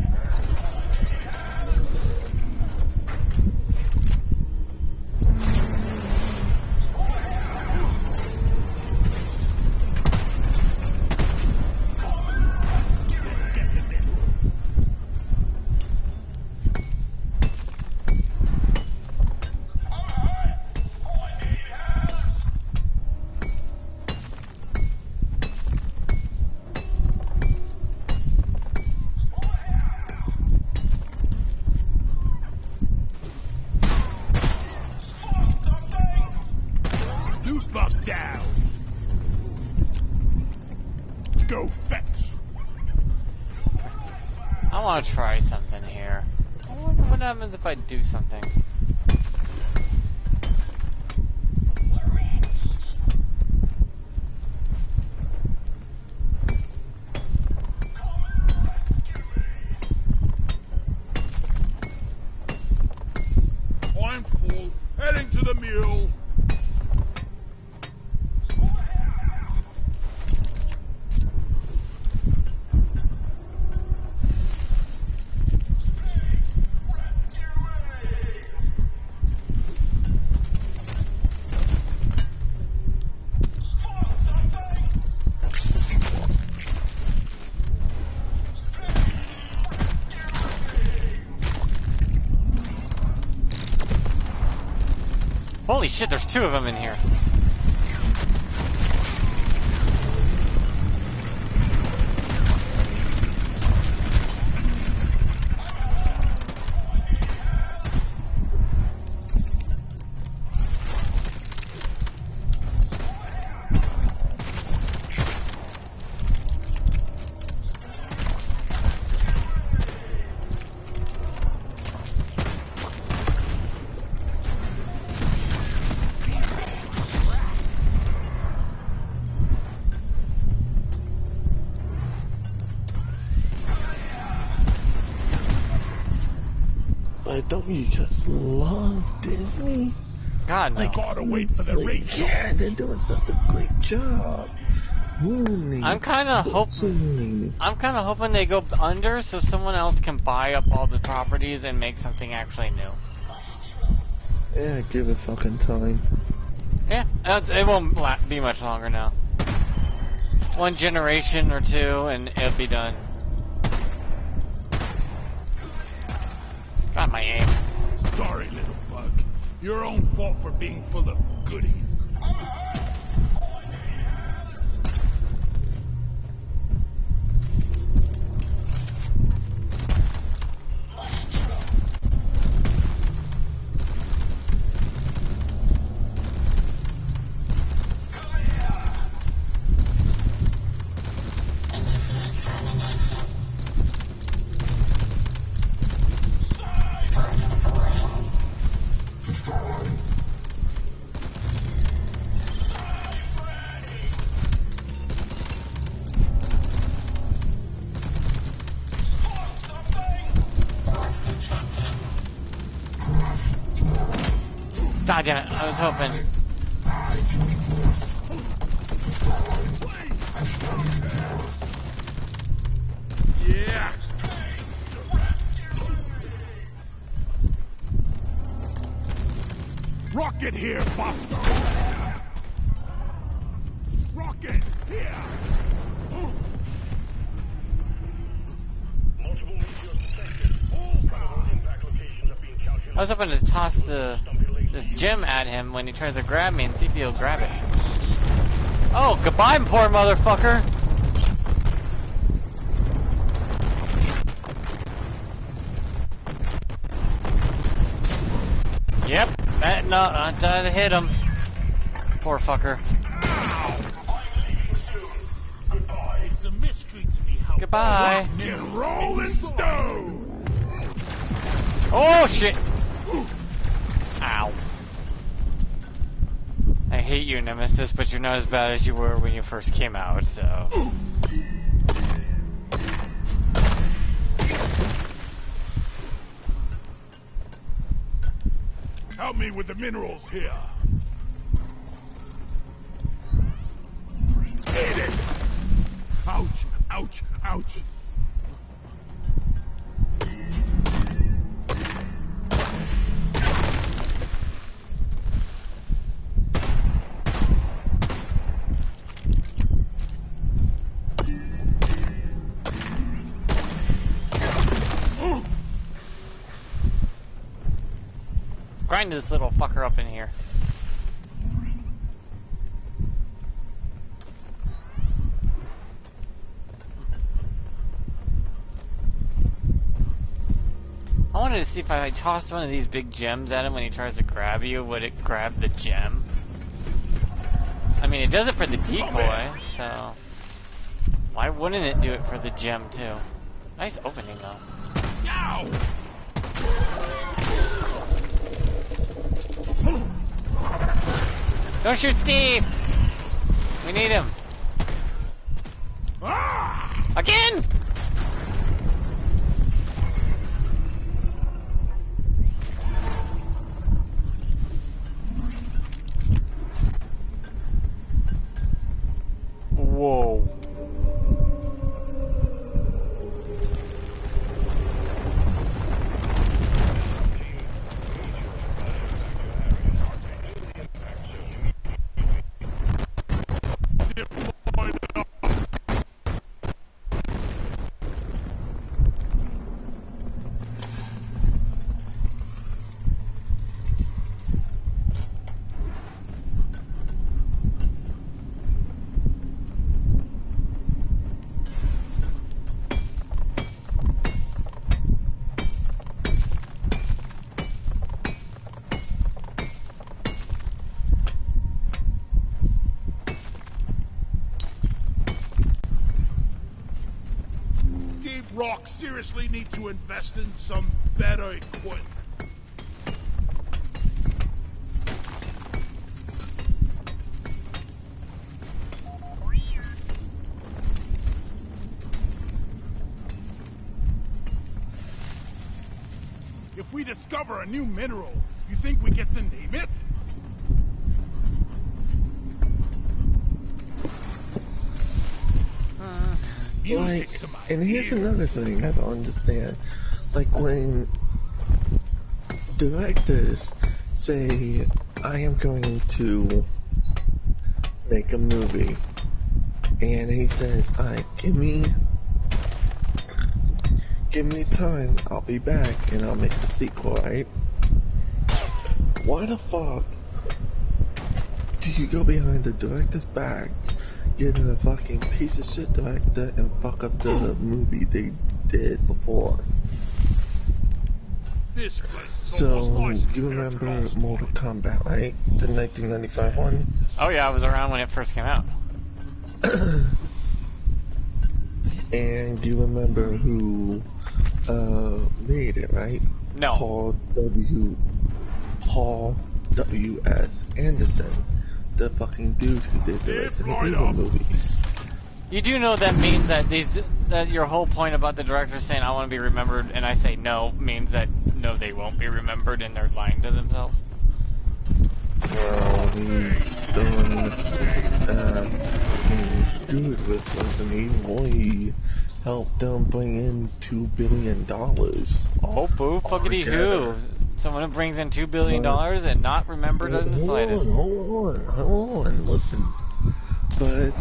want to try something here. I wonder what happens if I do something. I'm full. Heading to the mule. Holy shit, there's two of them in here. Don't you just love Disney? God, no. I gotta wait for the race. Yeah, they're doing such a great job. I'm kind of hoping they go under so someone else can buy up all the properties and make something actually new. Yeah, give it fucking time. Yeah, it won't be much longer now. One generation or two, and it'll be done. God, my aim. Sorry, little bug. Your own fault for being full of goodies. God damn it, I was hoping. Yeah. Rocket here, Bosco. Rocket here. I was hoping to toss this gem at him when he tries to grab me and see if he'll grab it. Oh, goodbye, poor motherfucker! Yep, that hit him. Poor fucker. It's a mystery to me how Goodbye. can Rolling Stone. Oh shit! Ow. I hate you, Nemesis, but you're not as bad as you were when you first came out, so... Help me with the minerals here. Hit it! Ouch, ouch, ouch. Grind this little fucker up in here. I wanted to see if I tossed one of these big gems at him when he tries to grab you, would it grab the gem? I mean, it does it for the decoy, so... why wouldn't it do it for the gem, too? Nice opening, though. Don't shoot Steve! We need him. Again! Whoa. Rock seriously need to invest in some better equipment. If we discover a new mineral, you think we get to name it? Like, and here's another thing I don't understand. Like, when directors say, I am going to make a movie, and he says, alright, give me time, I'll be back, and I'll make the sequel, right? Why the fuck do you go behind the director's back, get a fucking piece of shit director, and fuck up the movie they did before? This place is So, almost nice you remember Mortal Kombat, right? The 1995 one? Oh yeah, I was around when it first came out. And you remember who made it, right? No. Paul W.S. Anderson, the fucking dude who did the Resident Evil movies. You do know that means that your whole point about the director saying I want to be remembered and I say no means that no, they won't be remembered and they're lying to themselves. Well, he's done good with Resident Evil. He helped them bring in $2 billion. Oh, boo fuckity who? Someone who brings in $2 billion and not remembered in the slightest. Hold on, listen. But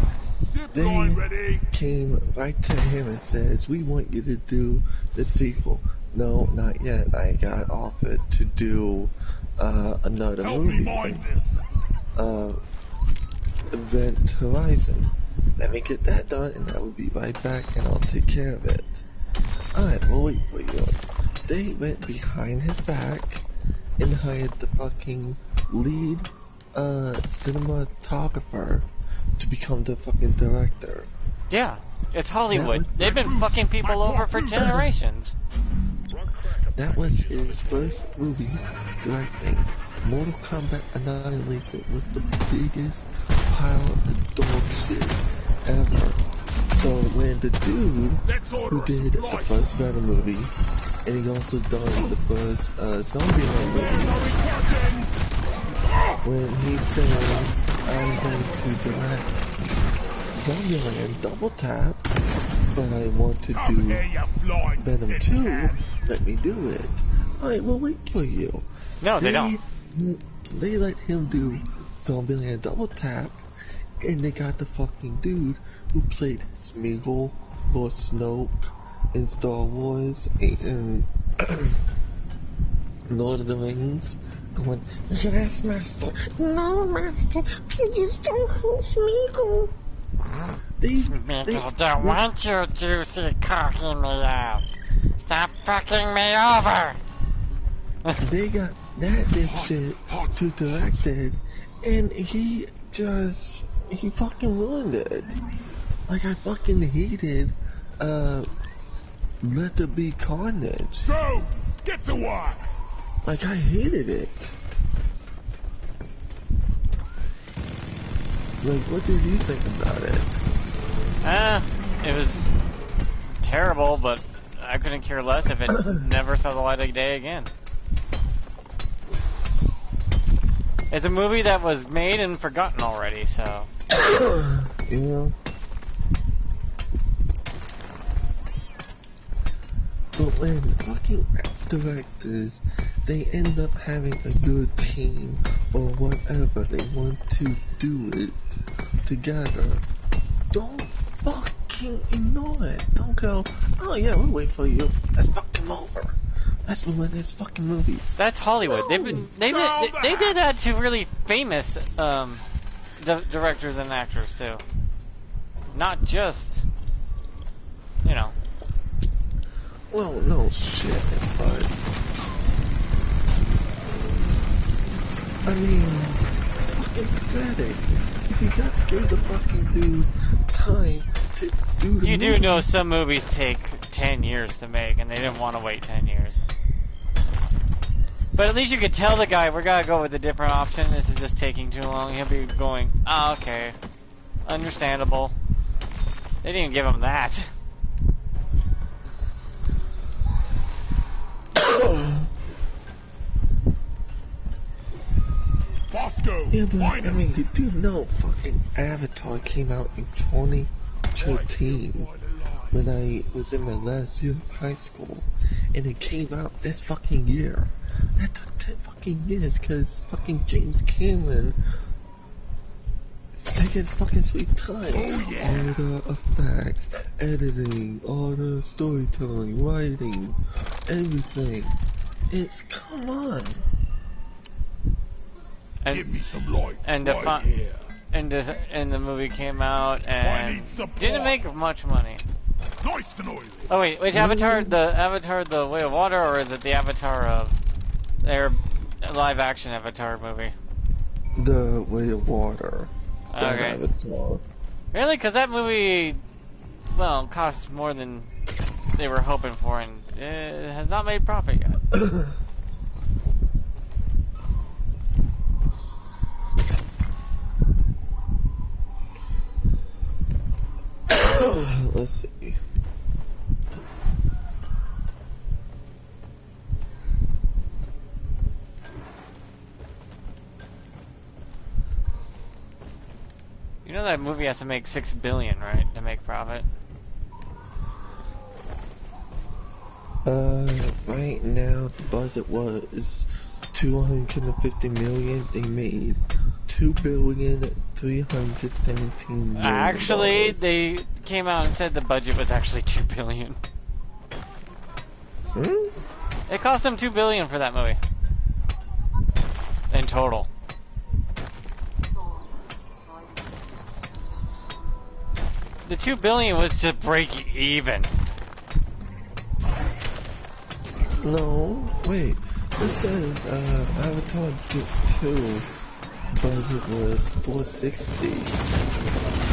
they came right to him and says, we want you to do the sequel. No, not yet. I got offered to do another movie. Event Horizon. Let me get that done and I will be right back and I'll take care of it. Alright, we'll wait for you. They went behind his back and hired the fucking lead cinematographer to become the fucking director. Yeah, it's Hollywood. They've been fucking people over for generations. That was his first movie directing. Mortal Kombat Annihilation was the biggest pile of dog shit ever. So when the dude who did the first Venom movie, and he also done the first Zombieland movie, when he said, I'm going to direct Zombieland Double Tap, but I want to do Venom 2, let me do it. Alright, we'll wait for you. No, they don't. They let him do Zombieland Double Tap, and they got the fucking dude who played Smeagol, Lord Snoke, in Star Wars, and Lord of the Rings, going, yes, Master, no, Master, please don't hurt Smeagol. Smeagol don't want your juicy cock in the ass. Stop fucking me over. They got that dipshit to direct it, and he fucking ruined it. Like, I fucking hated, Let There Be Carnage. Go! Get to work! Like, I hated it. Like, what did you think about it? It was terrible, but I couldn't care less if it never saw the light of day again. It's a movie that was made and forgotten already, so... Yeah. But when fucking directors, they end up having a good team or whatever, they want to do it together, don't fucking ignore it. Don't go, oh yeah, we'll wait for you. Let's fuck him over. Let's ruin his fucking movies. That's Hollywood. They did that to really famous directors and actors too. Not just, you know. Well, no shit, but I mean, it's fucking pathetic. If you just gave the fucking dude time to do the You do movie. know some movies take 10 years to make, and they didn't want to wait 10 years. But at least you could tell the guy, we're gonna go with a different option, this is just taking too long. He'll be going, ah, okay. Understandable. They didn't give him that. Bosco, Yeah, but find I him. mean, you do know fucking Avatar came out in 2013 when I was in my last year of high school, and it came out this fucking year. That took 10 fucking years because fucking James Cameron is taking his fucking sweet time. Oh, yeah. All the effects, editing, all the storytelling, writing, everything. It's, come on. Give me some light And the right here. and the movie came out I and need support. didn't make much money. Nice and oily. Oh wait, which Avatar? The Avatar, the Way of Water, or is it the Avatar of their live-action Avatar movie? The Way of Water. That Okay. Avatar. Really? Because that movie, well, cost more than they were hoping for, and it has not made profit yet. Let's see. You know that movie has to make $6 billion, right, to make profit? Right now the budget was 250 million. They made $2,317 million. Actually, they came out and said the budget was actually $2 billion. Hmm? It cost them $2 billion for that movie. In total. The $2 billion was to break even. No, wait. It says Avatar 2 budget was 460.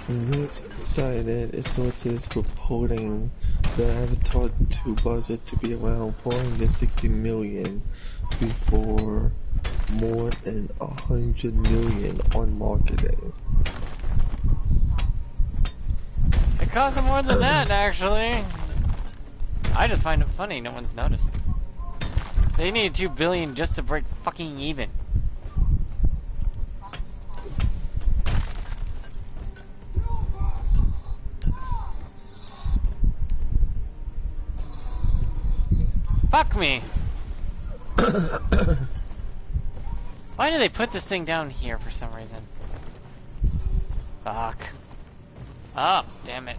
What's cited is sources reporting the Avatar 2 budget to be around 460 million before more than 100 million on marketing. It cost them more than that, actually. I just find it funny no one's noticed. They need $2 billion just to break fucking even. Fuck me! Why do they put this thing down here for some reason? Fuck. Oh, damn it.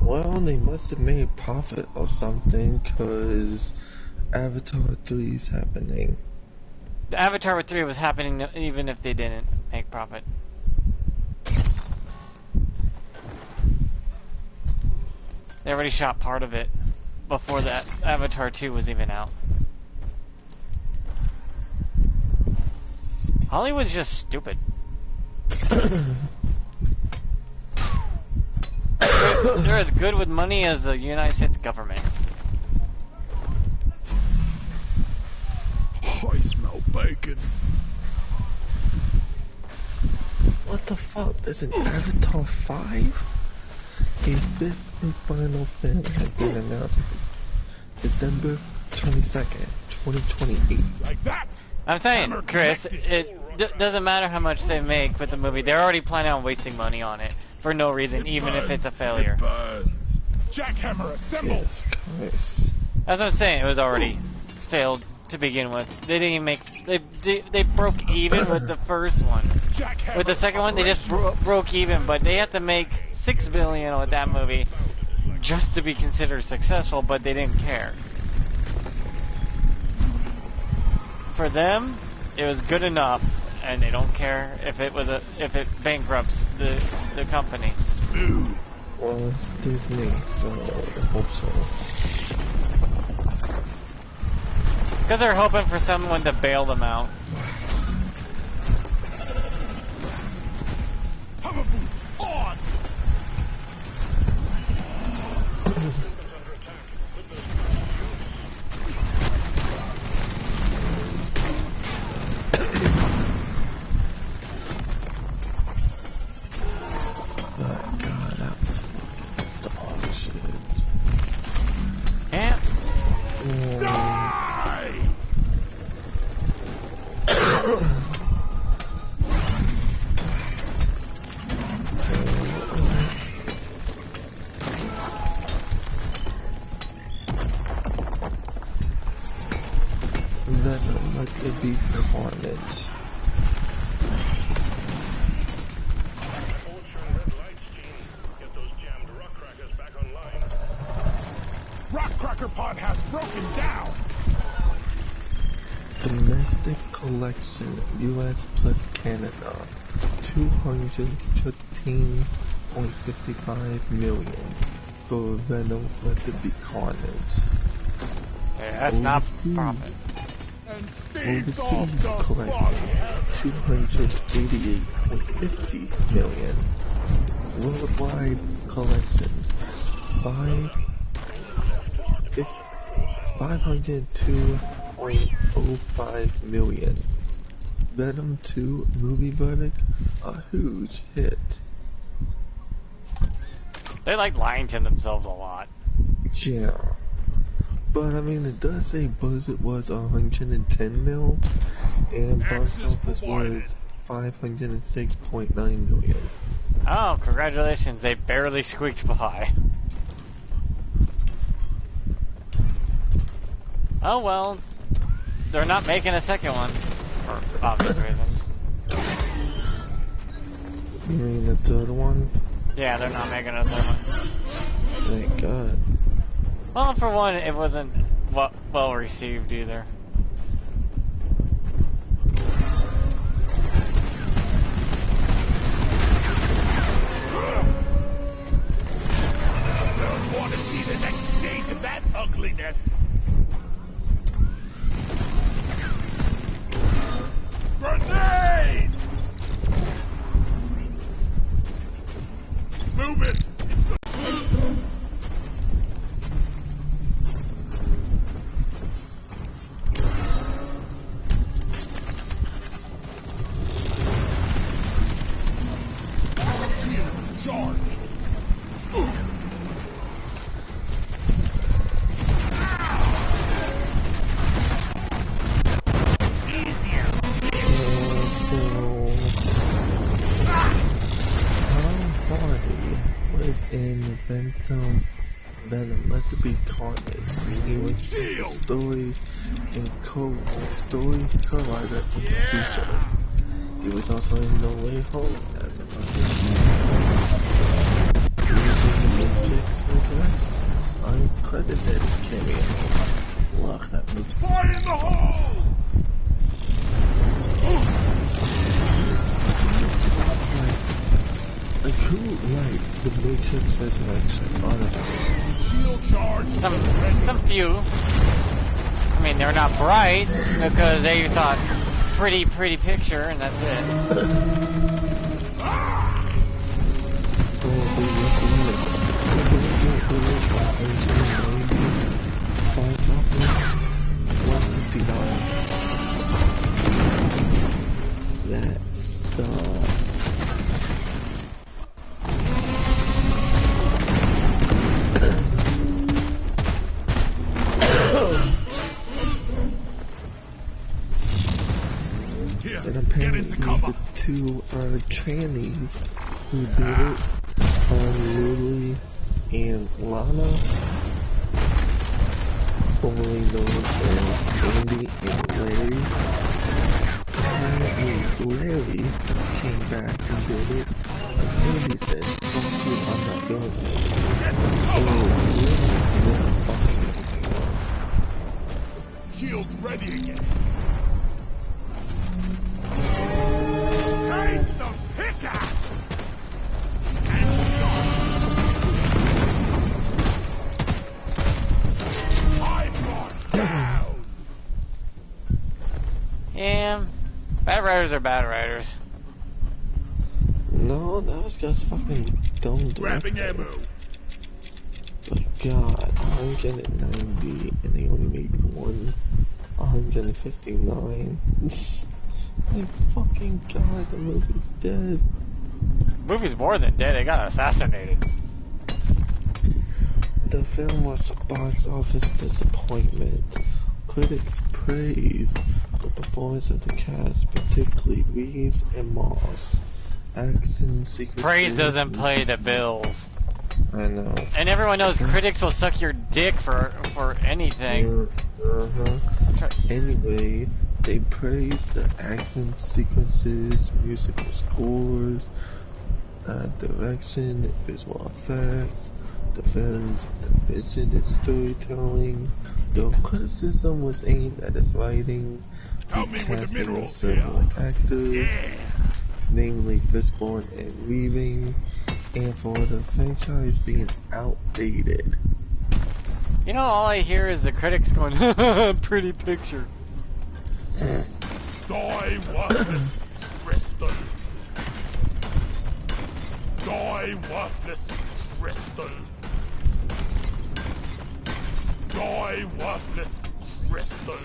Well, they must have made profit or something, cause Avatar 3 is happening. The Avatar 3 was happening even if they didn't make profit. They already shot part of it before that Avatar 2 was even out. Hollywood's just stupid. They're as good with money as the United States government. Oh, I smell bacon. What the fuck? There's an Avatar 5? A fifth and final film has been announced December 22nd, 2028. Like that. I'm saying, Chris, it doesn't matter how much they make with the movie. They're already planning on wasting money on it for no reason, even if it's a failure. It burns. Jackhammer, assemble. Jesus Christ. That's what I'm saying. It was already failed to begin with. They didn't even make. They broke even with the first one. Jackhammer, With the second one, they just broke even, but they had to make $6 billion with that movie just to be considered successful. But they didn't care. For them, it was good enough, and they don't care if it bankrupts the company. Well, it's Disney, so I hope so. Because they're hoping for someone to bail them out. Hover boots on. My God, that was fucking dog shit. Yeah. Die! Venom, let there be carnage. Rock Cracker Pod has broken down. Domestic collection, US plus Canada, 215.55 million for Venom Let There Be Carnage. Yeah, that's not Overseas. profit. And Steve's off Overseas the collection, 288.50 million. Worldwide collection, 502.05 million. Venom 2 movie verdict, a huge hit. They like lying to themselves a lot. Yeah. But I mean, it does say budget was 110 mil, and box office was 506.9 million. Oh, congratulations. They barely squeaked by. Oh well. They're not making a second one. For obvious reasons. You mean the third one? Yeah, they're not making a third one. Thank God. Well, for one, it wasn't well received either. Don't want to see the next stage of that ugliness. Grenade! Move it! Charged! So, Tom Hardy was in Venom Let There Be Carnage. He was just a story co-writer in the future. He was also in No Way Home as a he was in the Matrix Resurrections, uncredited cameo. Love that movie. Fire in the hole! Like, who liked the Matrix Resurrection, honestly? Shield charge. Some few. I mean, they're not bright because they thought pretty picture, and that's it. Box office $159. That sucked. Here, And get apparently into cover. the two trannies who did it, Lily and Lana, formerly known as Andy and Larry. Apparently Larry came back and did it, and Andy said, "Fuck you, I'm not doing it." So Lily didn't fucking anything wrong. Shields ready again. Raise the pickaxe! And start! I'm gone down! Yeah, bad writers are bad writers. No, that was just fucking dumb Grabbing directing. ammo. But God, 190, and they only made one. 159. My fucking God, the movie's dead. Movie's more than dead. They got assassinated. The film was a box office disappointment. Critics praise the performance of the cast, particularly Reeves and Moss. Action sequences. Praise doesn't pay the bills. I know. And everyone knows critics will suck your dick for anything. Anyway, they praised the action sequences, musical scores, direction, visual effects, the film's ambition and storytelling. Though criticism was aimed at its writing, Help me with the casting of minerals several here. actors, Yeah. namely Fishburne and Weaving, and for the franchise being outdated. You know, all I hear is the critics going, pretty picture. Die worthless crystal. Die worthless crystal. Die worthless crystal.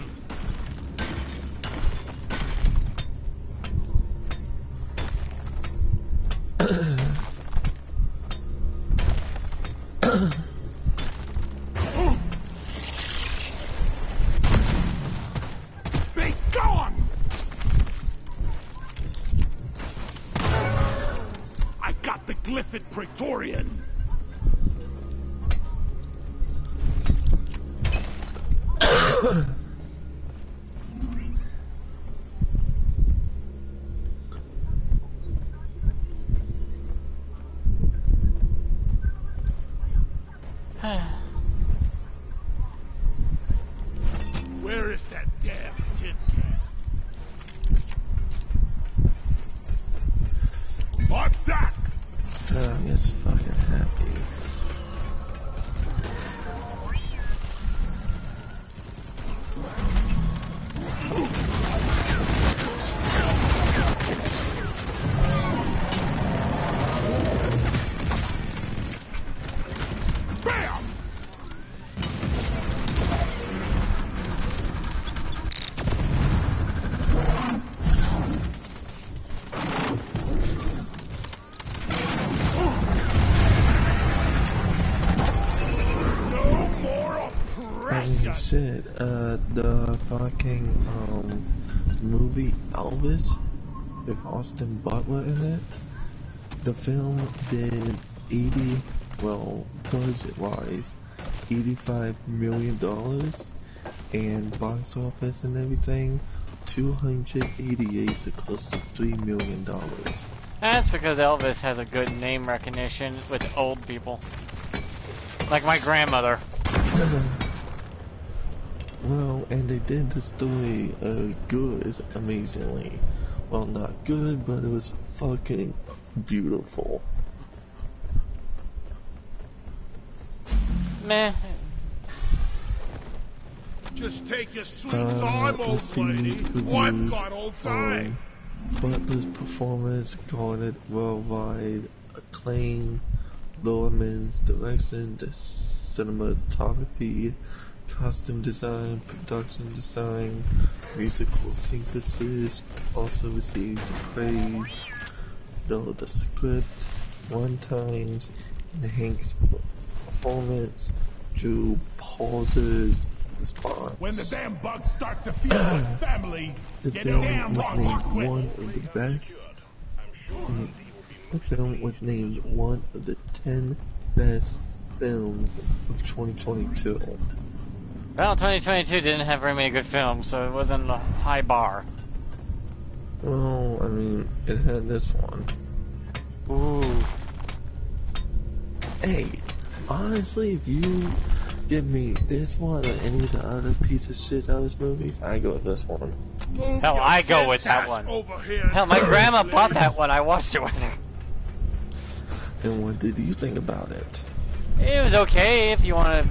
Be gone! I got the Glyphid Praetorian. Where is that damn tin can? On that! I'm just fucking happy. Bam! No more oppression! Shit, the fucking, movie Elvis with Austin Butler in it, the film did budget-wise, $85 million, and box office and everything, 288, so close to $3 million. That's because Elvis has a good name recognition with old people. Like my grandmother. Well, and they did the story good, amazingly. Well, not good, but it was fucking beautiful. meh. Just take your sweet time, old lady. Oh, I've got all time. Butler's performance garnered worldwide acclaim. Lorman's direction, the cinematography, costume design, production design, musical synthesis also received praise, though the script, runtimes, and Hank's performance drew positive response. When the damn bugs start to feel like family, The get film damn was wrong named quick. one of the best. The film was named one of the 10 best films of 2022. Well, 2022 didn't have very many good films, so it wasn't a high bar. Well, I mean, it had this one. Ooh. Hey, honestly, if you give me this one or any of the other piece of shit Elvis movies, I go with this one. Move Hell, your I go fat with that ass one. over here. Hell, my grandma Lady. bought that one. I watched it with her. And what did you think about it? It was okay if you wanted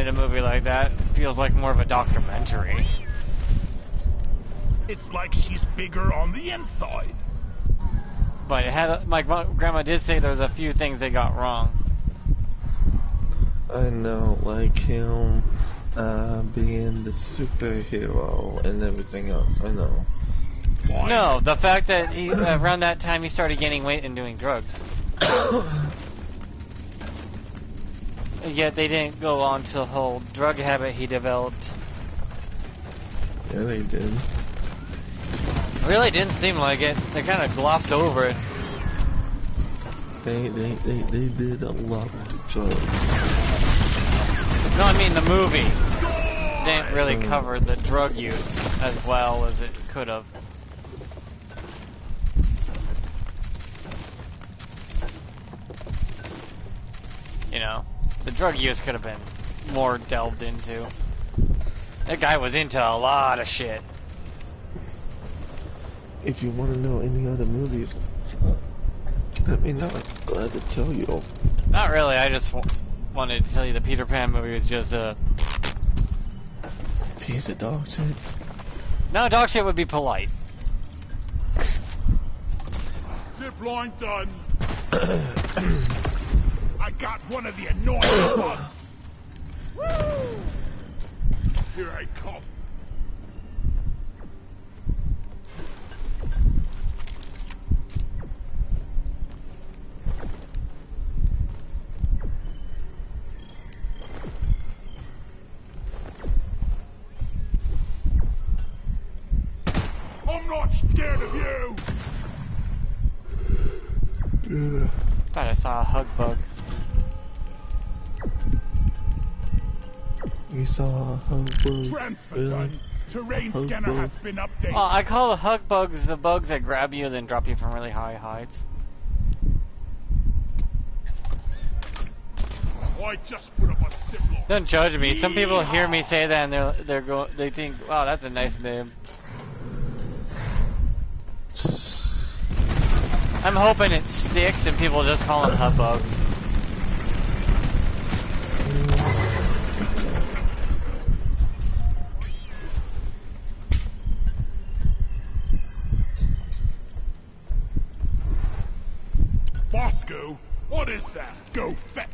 a movie like that. It feels like more of a documentary. It's like she's bigger on the inside. But it had my grandma did say there was a few things they got wrong. I know, like him being the superhero and everything else. I know. Why? No, the fact that he, around that time he started gaining weight and doing drugs. Yet they didn't go on to the whole drug habit he developed. Yeah, they did. Really didn't seem like it. They kind of glossed over it. They did a lot to drugs. No, I mean the movie didn't really cover the drug use as well as it could have. You know, the drug use could have been more delved into. That guy was into a lot of shit. If you want to know any other movies, let me know. I'm glad to tell you. Not really, I just wanted to tell you the Peter Pan movie was just a... Piece of dog shit. No, dog shit would be polite. Zip line done. I got one of the annoying bugs. Woo! Here I come. I'm not scared of you. Yeah. Thought I saw a hug bug. You saw a humbug. Transfer done. Terrain scanner has been updated. Well, I call the hug bugs the bugs that grab you and then drop you from really high heights. I just put up a zip line. Don't judge me. Some people hear me say that and they think, wow, that's a nice name. I'm hoping it sticks and people just call them hug bugs. Bosco, what is that? Go fetch.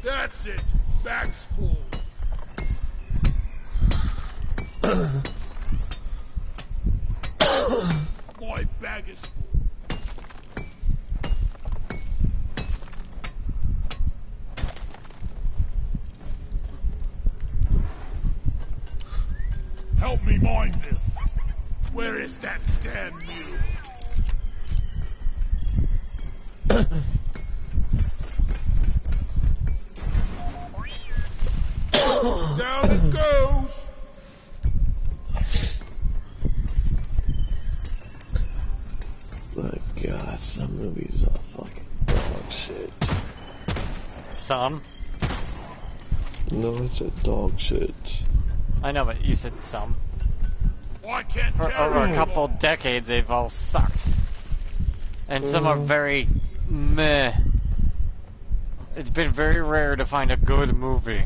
That's it. Bag's full. My bag is full. mind this. Where is that damn mule? Down it goes. My God, some movies are fucking dog shit. Some? No, it's a dog shit. I know, but you said some. I can't For carry over a anymore. couple decades, they've all sucked. And some are very meh. It's been very rare to find a good movie.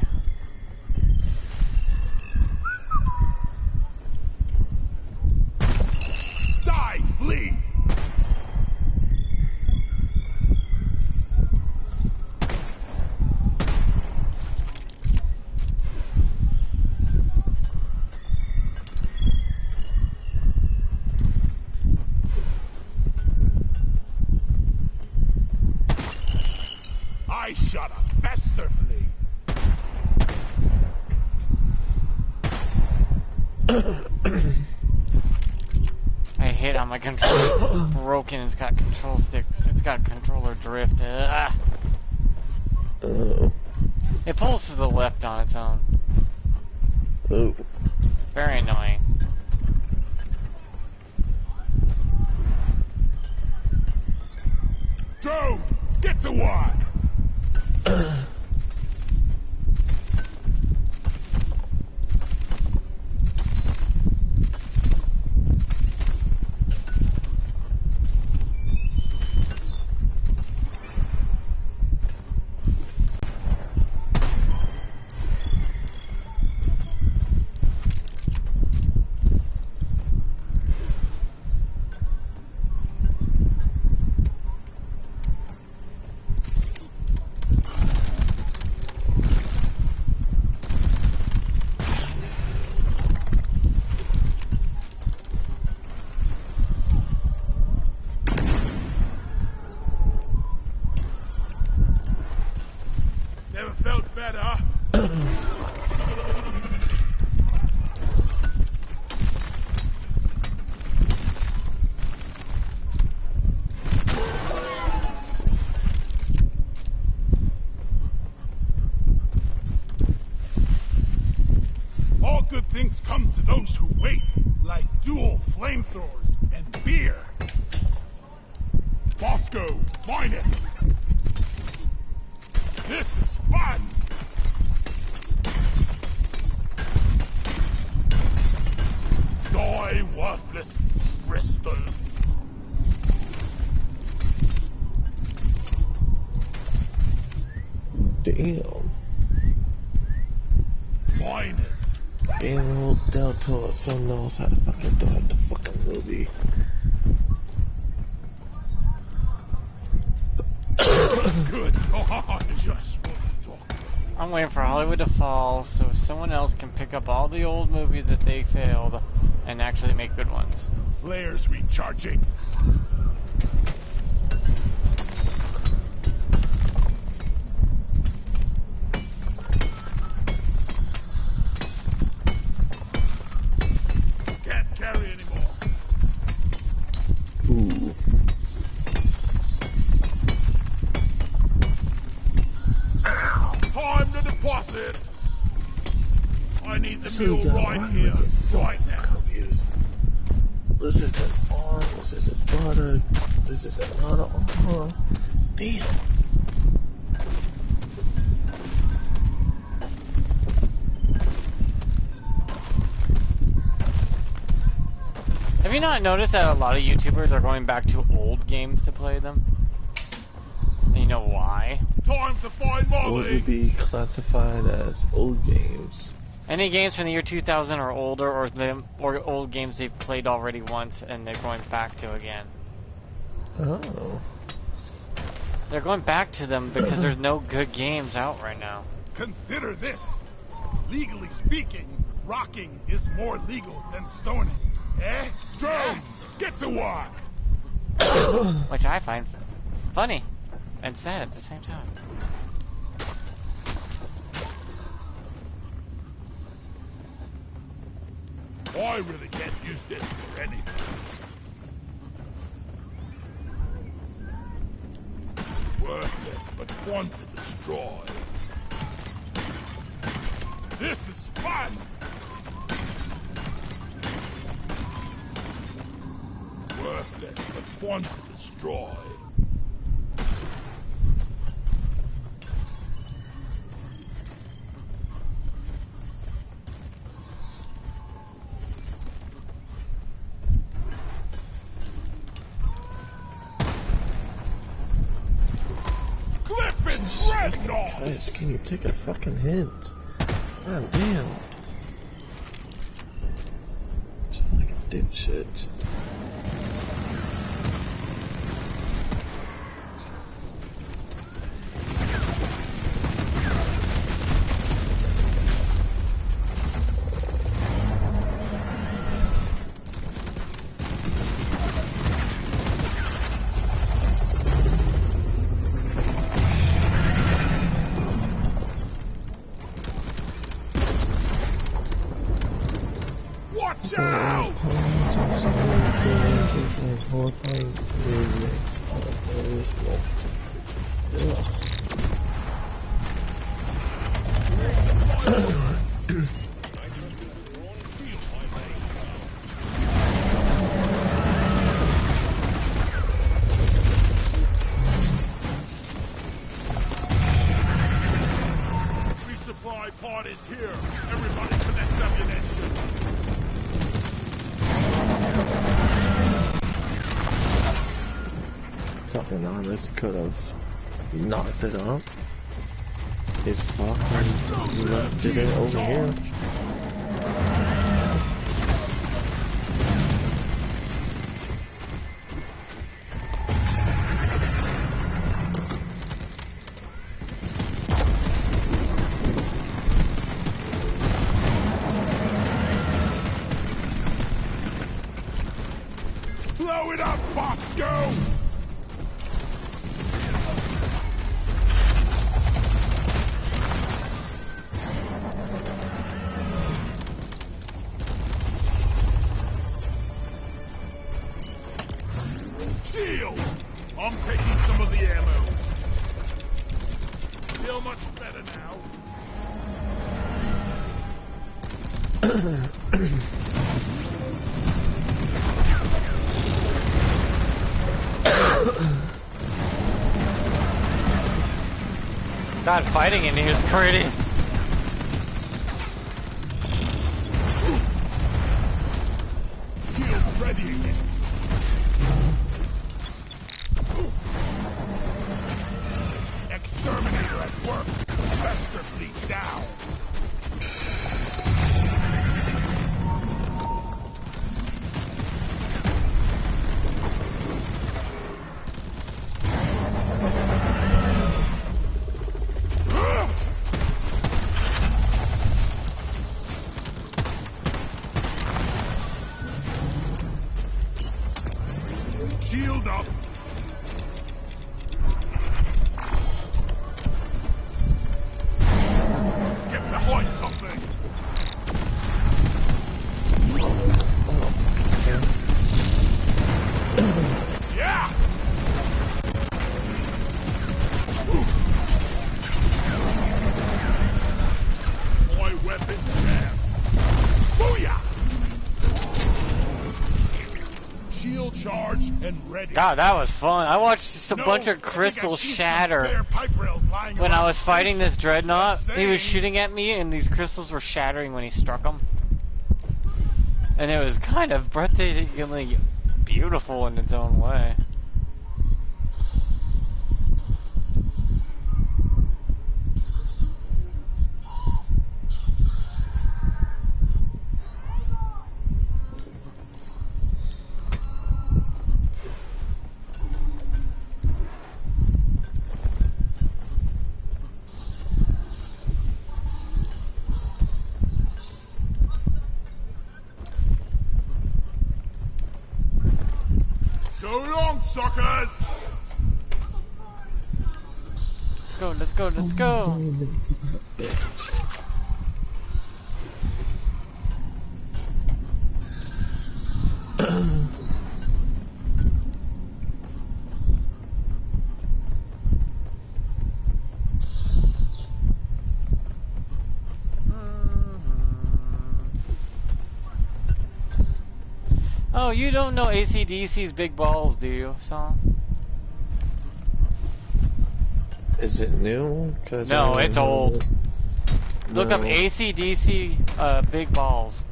Die, flee. I shot a masterfully. I hate how my controller broken. It's got control stick. It's got controller drift. Oh. It pulls to the left on its own. Oh. Very annoying. Go! Get to work! Never felt better. All good things come to those who wait, like dual flamethrowers and beer. Bosco, mine it. This is fun! Die, worthless Bristol! Damn. Mine it. Damn, old Del Toro so knows how to fucking direct the fucking movie. Good. I just want to talk. I'm waiting for Hollywood to fall so someone else can pick up all the old movies that they failed and actually make good ones. Flares recharging. Can't carry anymore. Ooh. Time to deposit. I need the So mule you got right one here, wicked sauce right now. abuse. This is an arm, this is a butter, this is another arm. Damn. Have you not noticed that a lot of YouTubers are going back to old games to play them? And you know why? Time to find What would Molly. be classified as old games? Any games from the year 2000 or older, or old games they've played already once and they're going back to again. Oh. They're going back to them because there's no good games out right now. Consider this. Legally speaking, rocking is more legal than stoning. Eh? Go! Get to work! Which I find funny and sad at the same time. I really can't use this for anything. Worthless, but fun to destroy. This is fun! Worthless, but fun to destroy. Guys, can you take a fucking hint? God damn. Just like a dipshit. Watch out! Horrifying lyrics of those Resupply pod is here. Everybody connect ammunition. fucking honest could have knocked it up. His fucking left it over here. Blow it up, Bosco! Shield! I'm taking some of the ammo. Feel much better now. God, fighting in here is pretty. Shield ready again. Exterminator at work. Vector fleet down. Shield up. Get behind something. Yeah. My weapon jam. Booyah! Shield charged and ready. God, that was fun. I watched just a No, bunch I of think I crystals see some shatter spare pipe rails lying when I around was the fighting station. this dreadnought. Just He was saying. shooting at me, and these crystals were shattering when he struck them. And it was kind of breathtakingly beautiful in its own way. So long, suckers! Let's go, let's go, let's go! Oh, you don't know AC/DC's Big Balls, do you, song? Is it new? No, it's old. Look up No. AC/DC Big Balls.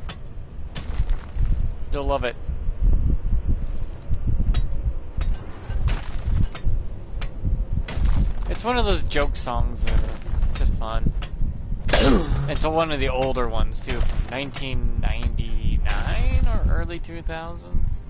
You'll love it. It's one of those joke songs that are just fun. It's one of the older ones too, from 1999 or early 2000s.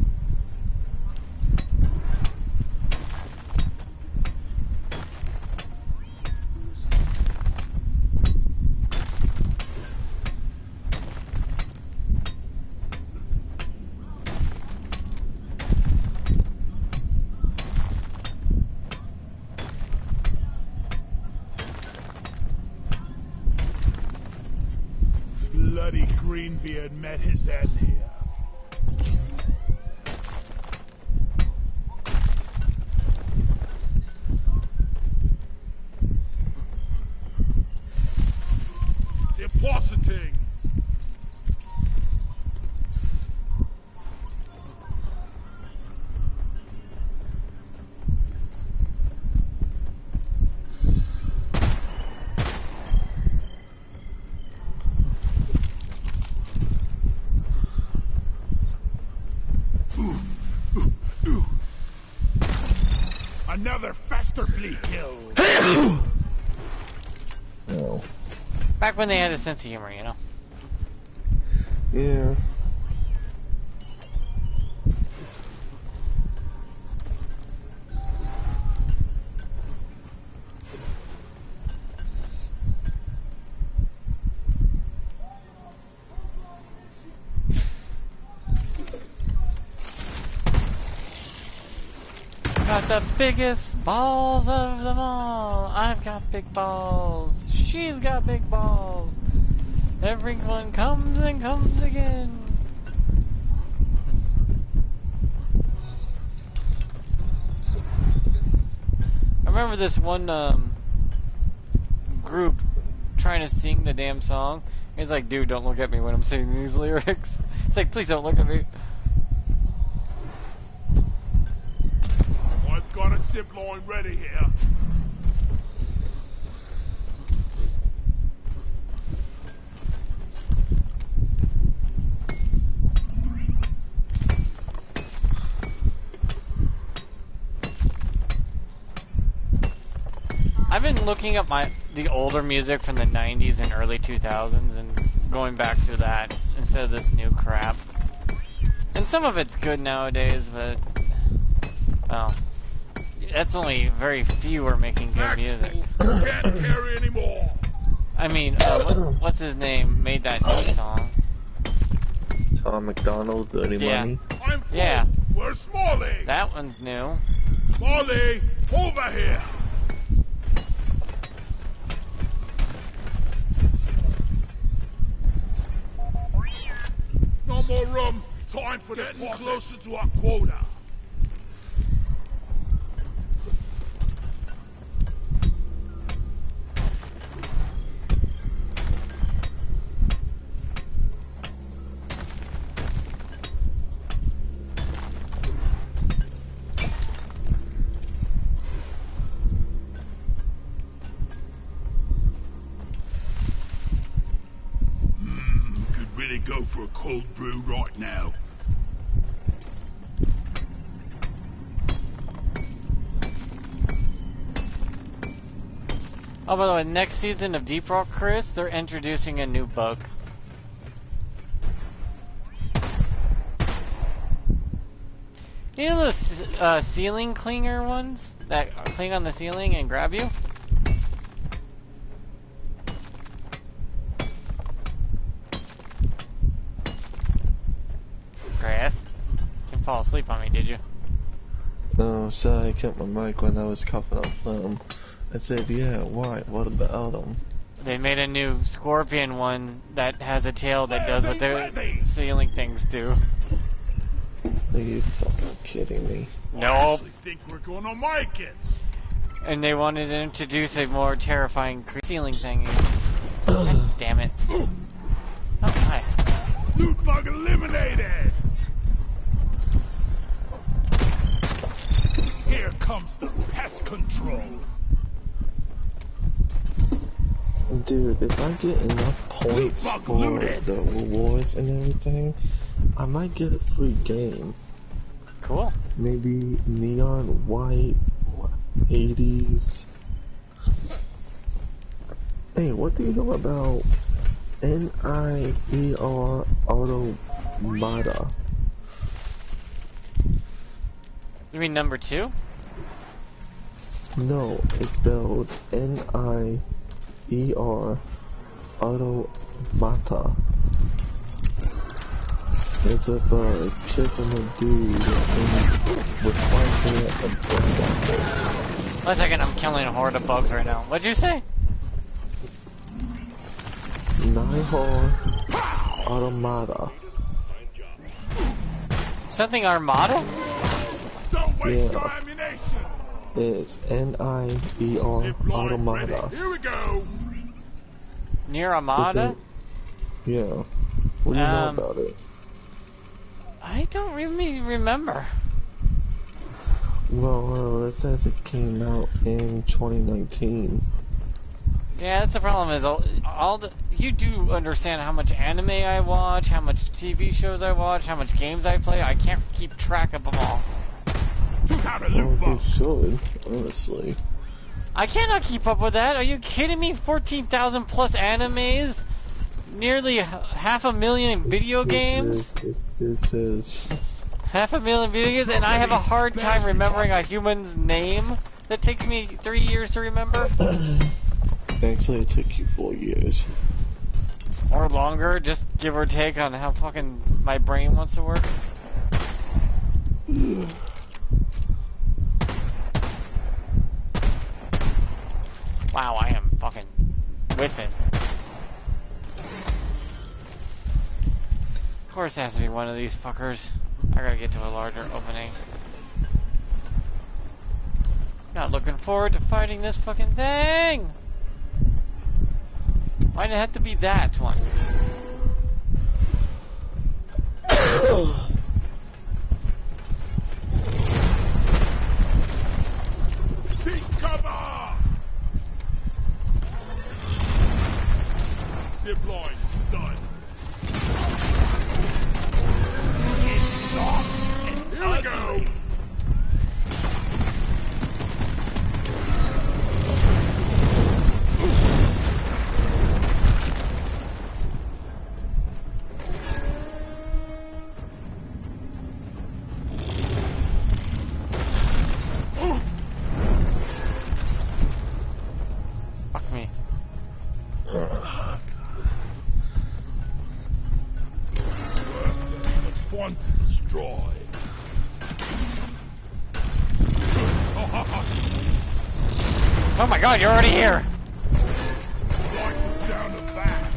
Bloody Greenbeard met his end here. Depositing. Another Festerfleet kill. No. Back when they had a sense of humor, you know. Yeah. Got the biggest balls of them all. I've got big balls. She's got big balls. Everyone comes and comes again. I remember this one group trying to sing the damn song. He's like, dude, don't look at me when I'm singing these lyrics. It's like, please don't look at me. I've got a zip line ready here. I've been looking up the older music from the 90s and early 2000s and going back to that instead of this new crap. And some of it's good nowadays, but well, that's only very few are making good music. Can't carry anymore. I mean, what's his name made that new song? Tom McDonald, Dirty Yeah. Money. I'm full. Yeah. Where's Smalley? That one's new. Smalley, over here. No more room. Time for getting closer to our quota. Could really go for a cold brew right now. Oh, by the way, next season of Deep Rock, Chris, they're introducing a new bug. You know those ceiling clinger ones that cling on the ceiling and grab you? Chris, didn't fall asleep on me, did you? Oh, sorry, I kept my mic when I was coughing up phlegm. I said, yeah, why? What about them? They made a new scorpion one that has a tail that does what their ceiling things do. Are you fucking kidding me? I Nope. actually think we're gonna make it. And they wanted to introduce a more terrifying ceiling thing. God damn it. Oh, hi. Loot bug eliminated. comes the pest control. Dude, if I get enough points for the rewards and everything, I might get a free game. Cool. Maybe neon white, 80s. Hey, what do you know about NIER Automata? You mean number 2? No, it's spelled NIER Automata. It's with a chick and a dude with white hair and black eyes. 1 second, I'm killing a horde of bugs right now. What'd you say? NIER Automata. Something Armada? Don't waste your Yeah. ammunition. It's NIER Automata. Here we go. Near Armada? Yeah. What do you know about it? I don't really remember. Well, it says it came out in 2019. Yeah, that's the problem is all the you do understand how much anime I watch, how much TV shows I watch, how much games I play. I can't keep track of them all. You have a Well, loot you box. should, honestly. I cannot keep up with that. Are you kidding me? 14,000 plus animes, nearly 500,000 video games, Excuses. 500,000 video games, and I have a hard time remembering a human's name. That takes me 3 years to remember, Actually, it took you 4 years. or longer, just give or take on how fucking my brain wants to work. Wow, I am fucking whiffing. Of course it has to be one of these fuckers. I gotta get to a larger opening. Not looking forward to fighting this fucking thing! Why'd it have to be that one? Seek cover. Zip line done. It's soft and here we go. Fuck me. Want to destroy. Oh my god, you're already here! Like the sound of that.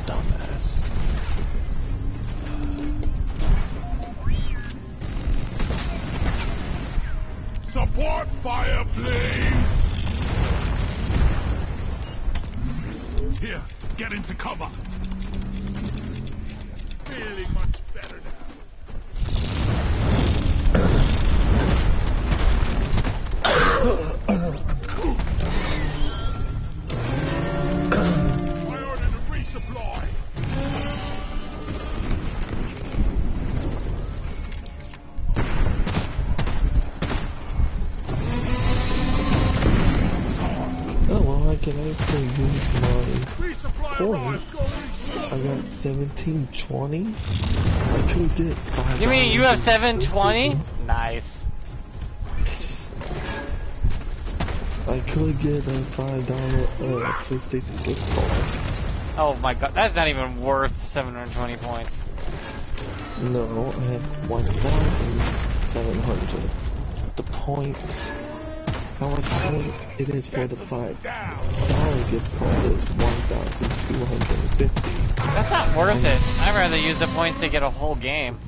Dumbass. Support fire, please. Here, get into cover. Feeling much better now. I ordered a resupply. Oh, well, I can actually use my Resupply arrived. points. Go resupply. I got 1720. I could get 5. You mean you have 720? Nice. I could get a $5 PlayStation gift card. Oh my god, that's not even worth 720 points. No, I have 1,700. The points. How much points it is for the $5 gift card is 1,250. That's not worth it. I'd rather use the points to get a whole game.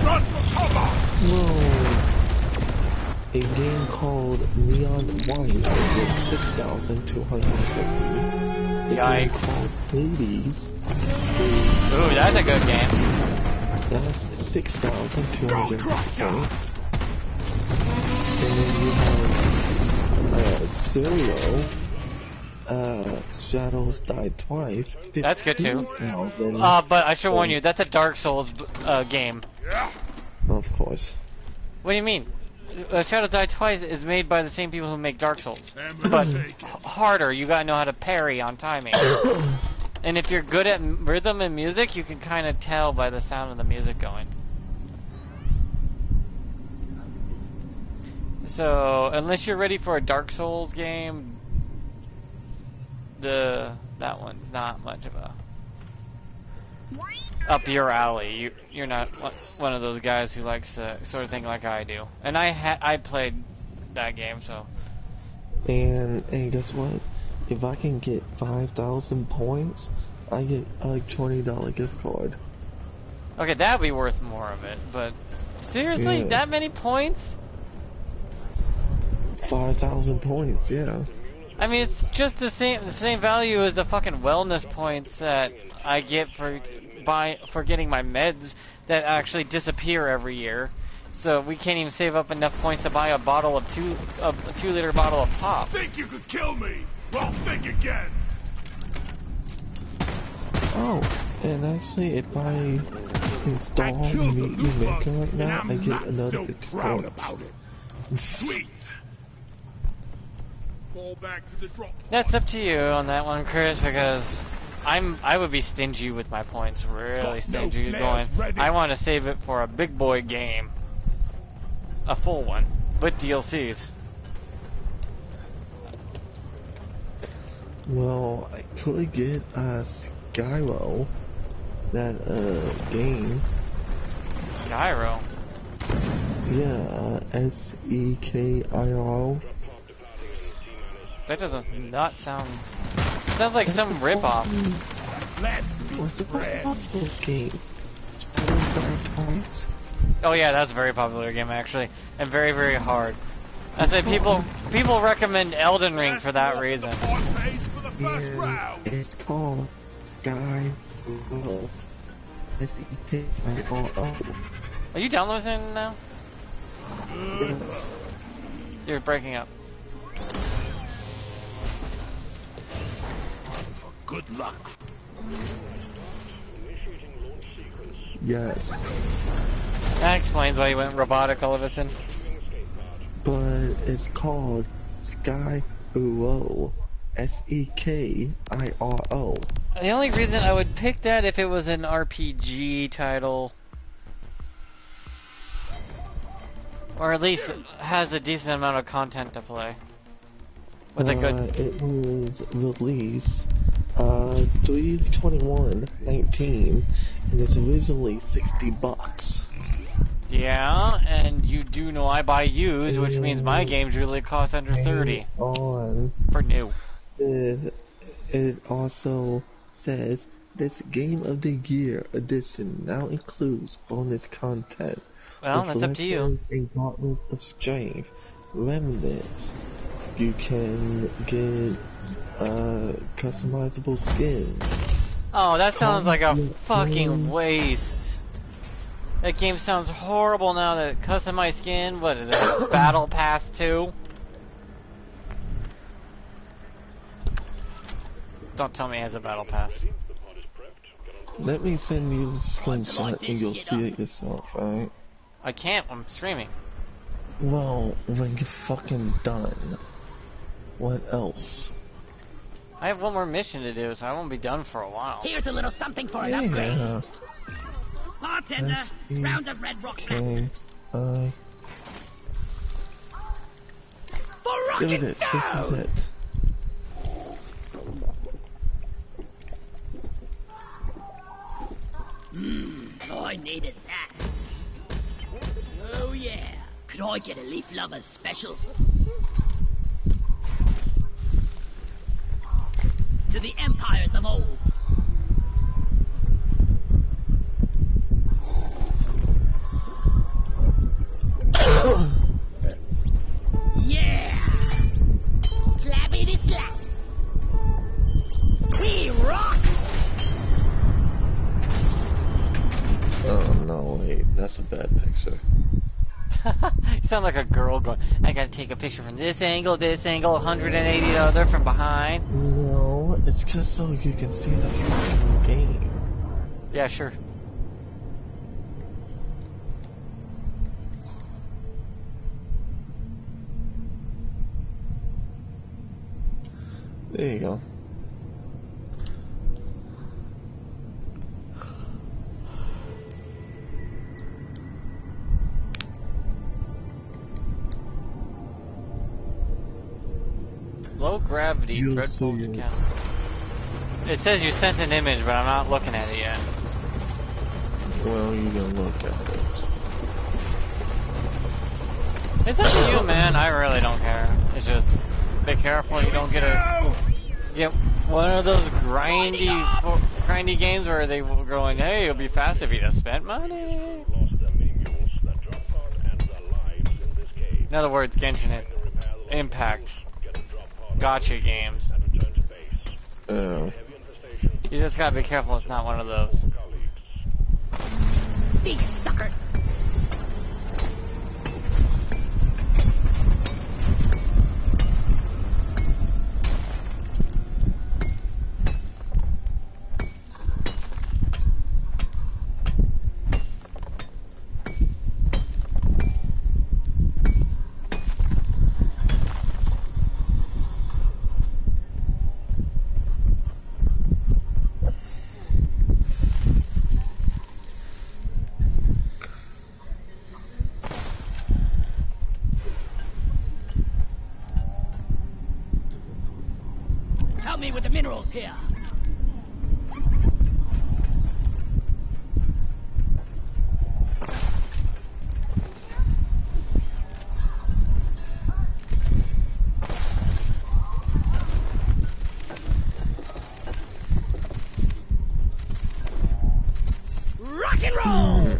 Run for cover. Well, a game called Neon White is at 6,250. A game Yikes. called Hades is Ooh, that's a good game. that's 6,250 points. And then you have Zero, Shadows Die Twice. That's good too. 15,000. But I should warn you, that's a Dark Souls game. Of course. What do you mean? Shadows Die Twice is made by the same people who make Dark Souls. But harder, you gotta know how to parry on timing. And if you're good at rhythm and music, you can kind of tell by the sound of the music going. So, unless you're ready for a Dark Souls game, that one's not much of a up your alley. You're not one of those guys who likes to sort of think like I do. And I played that game, so. And guess what? If I can get 5,000 points, I get a $20 gift card. Okay, that'd be worth more of it. But seriously, Yeah. that many points? 5,000 points, yeah. I mean, it's just the same value as the fucking wellness points that I get for getting my meds that actually disappear every year. So we can't even save up enough points to buy a bottle of a 2-liter bottle of pop. Think you could kill me? Well, think again. Oh, and actually, if I install I killed the Meet You loot Maker bug, right now, and I I'm get not another so 50 proud points. about it. Sweet. Fall back to the drop. That's up to you on that one, Chris, because I would be stingy with my points, really Got no stingy flares going. ready. I want to save it for a big boy game, a full one with DLCs. Well, I could get Skyro, that game. Skyro. Yeah, Sekiro. That doesn't not sound. Sounds like some ripoff. Let's What's the be friends. this game? Shadows Die Twice. Oh yeah, that's a very popular game actually, and very very hard. That's why people recommend Elden Ring for that reason. And it's called Skyro. Sekiro. Are you downloading it now? Yes. You're breaking up. Good luck. Yes. That explains why you went robotic all of a sudden. But it's called Skyro. Sekiro. The only reason I would pick that if it was an RPG title, or at least has a decent amount of content to play. With a good. It was released 3/21/19, and it's originally $60. Yeah, and you do know I buy used, which means my games usually cost under 30 On for new. it also says this Game of the Year edition now includes bonus content. Well, that's up to you. Reflections and Gauntlets of Strength, Remnants. You can get customizable skins. Oh, that sounds like a Conflict fucking Zone. waste. That game sounds horrible now that customized skin, what is it, Battle Pass 2? Don't tell me it has a Battle Pass. Let me send you the screenshot and you'll see it yourself, alright? I can't, I'm streaming. Well, when you're fucking done, what else? I have one more mission to do, so I won't be done for a while. Here's a little something for an upgrade. Yeah. Bartender, round of Red Rock Black. Okay. For There rocket it is. This is go! it. I needed that. Oh yeah. Could I get a Leaf Lovers special? To the empires of old. You sound like a girl going, I gotta take a picture from this angle, 180 the other from behind. No, it's just so you can see the fucking game. Yeah, sure. There you go. Low gravity, You'll dreadful see it. castle. It says you sent an image, but I'm not looking at it yet. Well, you can look at it. It's up to you, man. I really don't care. It's just, be careful you don't get one of those grindy games where they were going, hey, it'll be fast if you just spent money. In other words, Genshin Impact. Gotcha games. Oh. You just gotta be careful it's not one of those. These suckers! Help me with the minerals here. Rock and roll!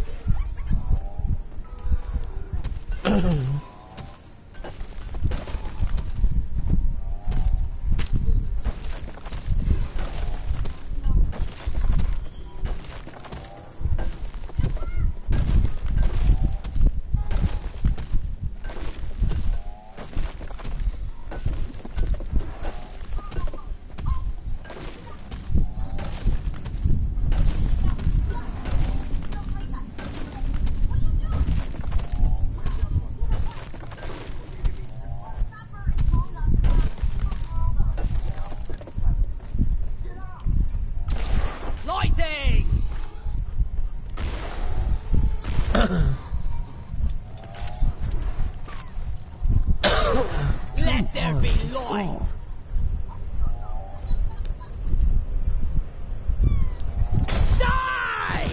Lighting! Let there be light! Die!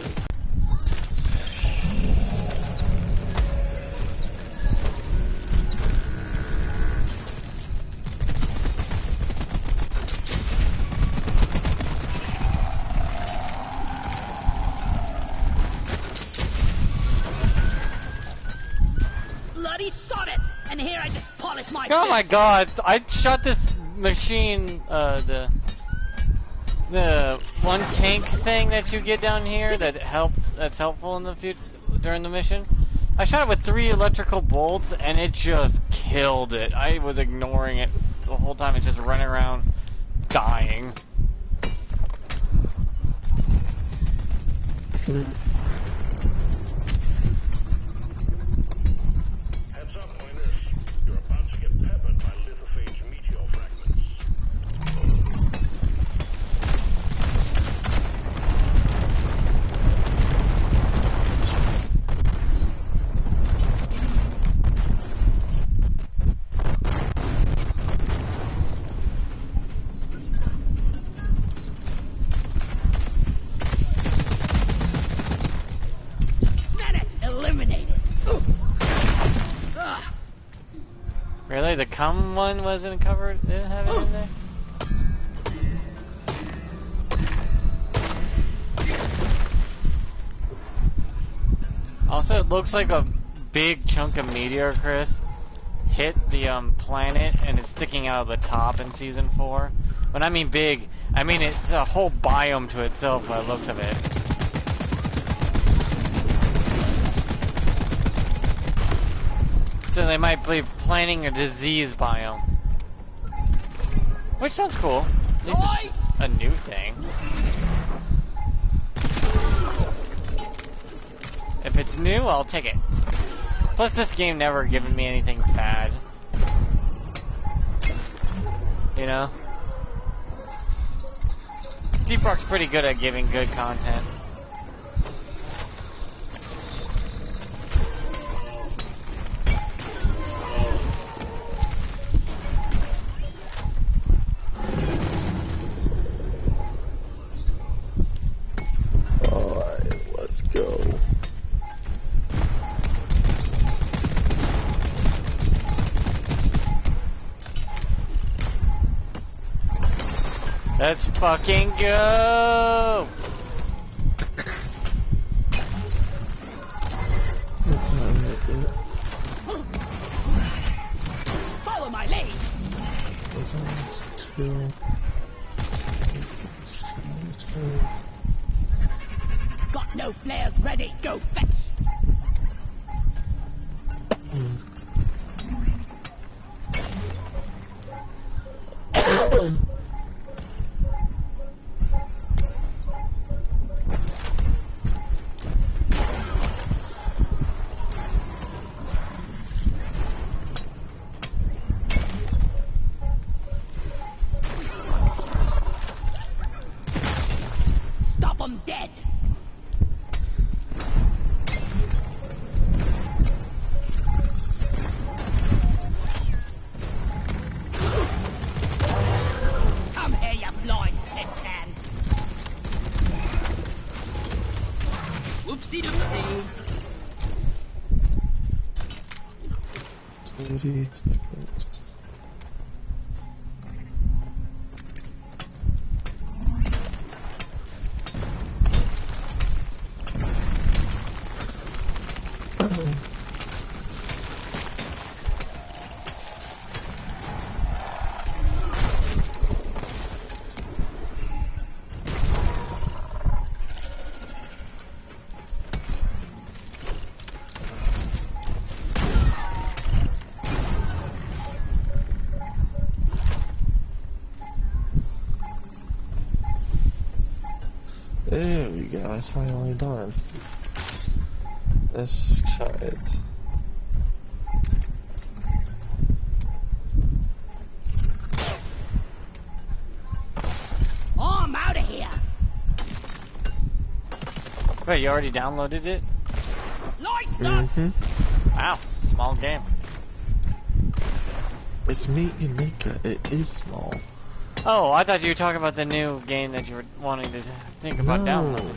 Bloody sod it! And here I just polish my Oh my fist. god, I shot this machine, the one tank thing that you get down here that's helpful in the during the mission. I shot it with 3 electrical bolts and it just killed it. I was ignoring it the whole time, it's just running around dying. Heads up, pointers. You're about to get peppered by lithophage meteor fragments. Menace eliminated. Ugh. Really? The cum one wasn't covered? Didn't have it in there? Also, it looks like a big chunk of meteor, Chris, hit the planet and it's sticking out of the top in Season 4. When I mean big, I mean it's a whole biome to itself by the looks of it. So they might be planning a disease biome. Which sounds cool. At least it's a new thing. If it's new, I'll take it. Plus, this game never given me anything bad. You know? Deep Rock's pretty good at giving good content. Alright, let's go. Let's fucking go! That's how I do it. Follow my lead. As long as it's still... Got no flares ready. Go fetch. Stop 'em dead. Come here, you blind tin can. Whoopsie doopsie. 30 seconds. There we go, it's finally done. Let's try it. Oh, I'm out of here. Wait, you already downloaded it? Lights up. Wow, small game. It's Meat Maker, it is small. Oh, I thought you were talking about the new game that you were wanting to think about downloading.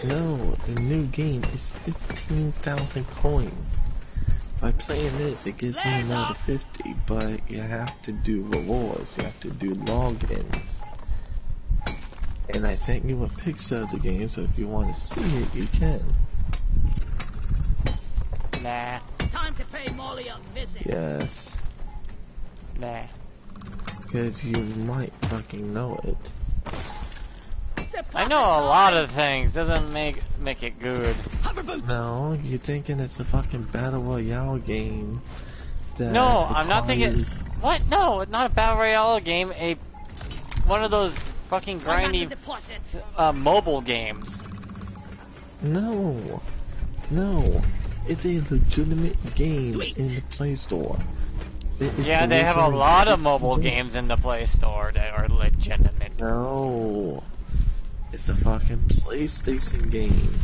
No, the new game is 15,000 coins. By playing this, it gives me another 50, but you have to do rewards, you have to do logins. And I sent you a picture of the game, so if you want to see it, you can. Nah, Time to pay Molly a visit. Yes, nah. because you might fucking know it. I know a lot of things, doesn't make it good. Hover boots. No, you're thinking it's a fucking battle royale game. That No, I'm not thinking. requires- What? No, it's not a battle royale game. One of those fucking Bring back the grindy deposits. mobile games. No, it's a legitimate game Sweet. in the Play Store. It is Yeah, they have a originally lot of mobile 50 games in the Play Store that are legitimate. No, it's a fucking PlayStation game.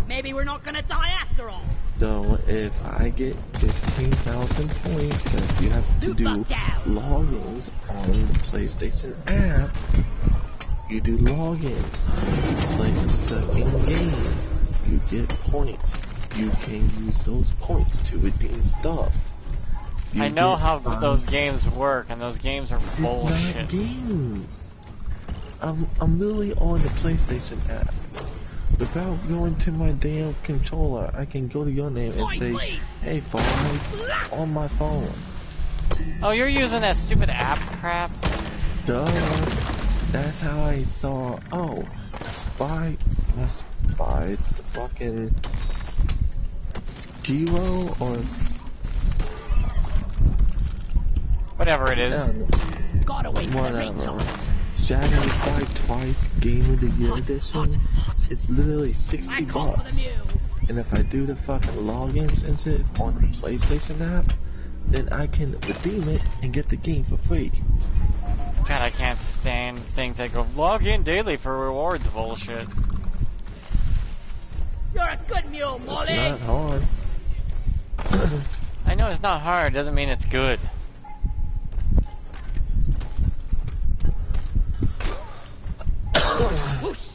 Maybe we're not gonna die after all. So if I get 15,000 points, because you have to do Fuck down. logins on the PlayStation app, you do logins. You play a certain game, you get points. You can use those points to redeem stuff. You I know get how five- those games work, and those games are It's not bullshit. games. I'm literally on the PlayStation app. Without going to my damn controller, I can go to your name and Oi, say, please. "Hey, Fries," on my phone. Oh, you're using that stupid app crap? Duh. That's how I saw. Oh, must buy the fucking Skiro or Whatever it is. Gotta wait for the rain Whatever. song. Shadows Die Twice Game of the Year Edition is literally 60 I call for the bucks. mule. And if I do the fucking logins and shit on the PlayStation app, then I can redeem it and get the game for free. God, I can't stand things that go log in daily for rewards bullshit. You're a good mule, It's Molly. not hard. I know it's not hard, doesn't mean it's good. Whoosh.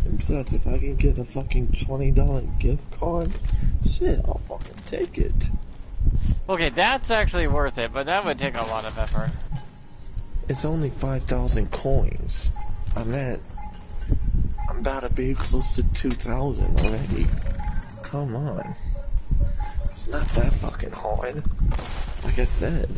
And besides, if I can get a fucking $20 gift card, shit, I'll fucking take it. Okay, that's actually worth it, but that would take a lot of effort. It's only 5,000 coins. I'm about to be close to 2,000 already. Come on. It's not that fucking hard. Like I said.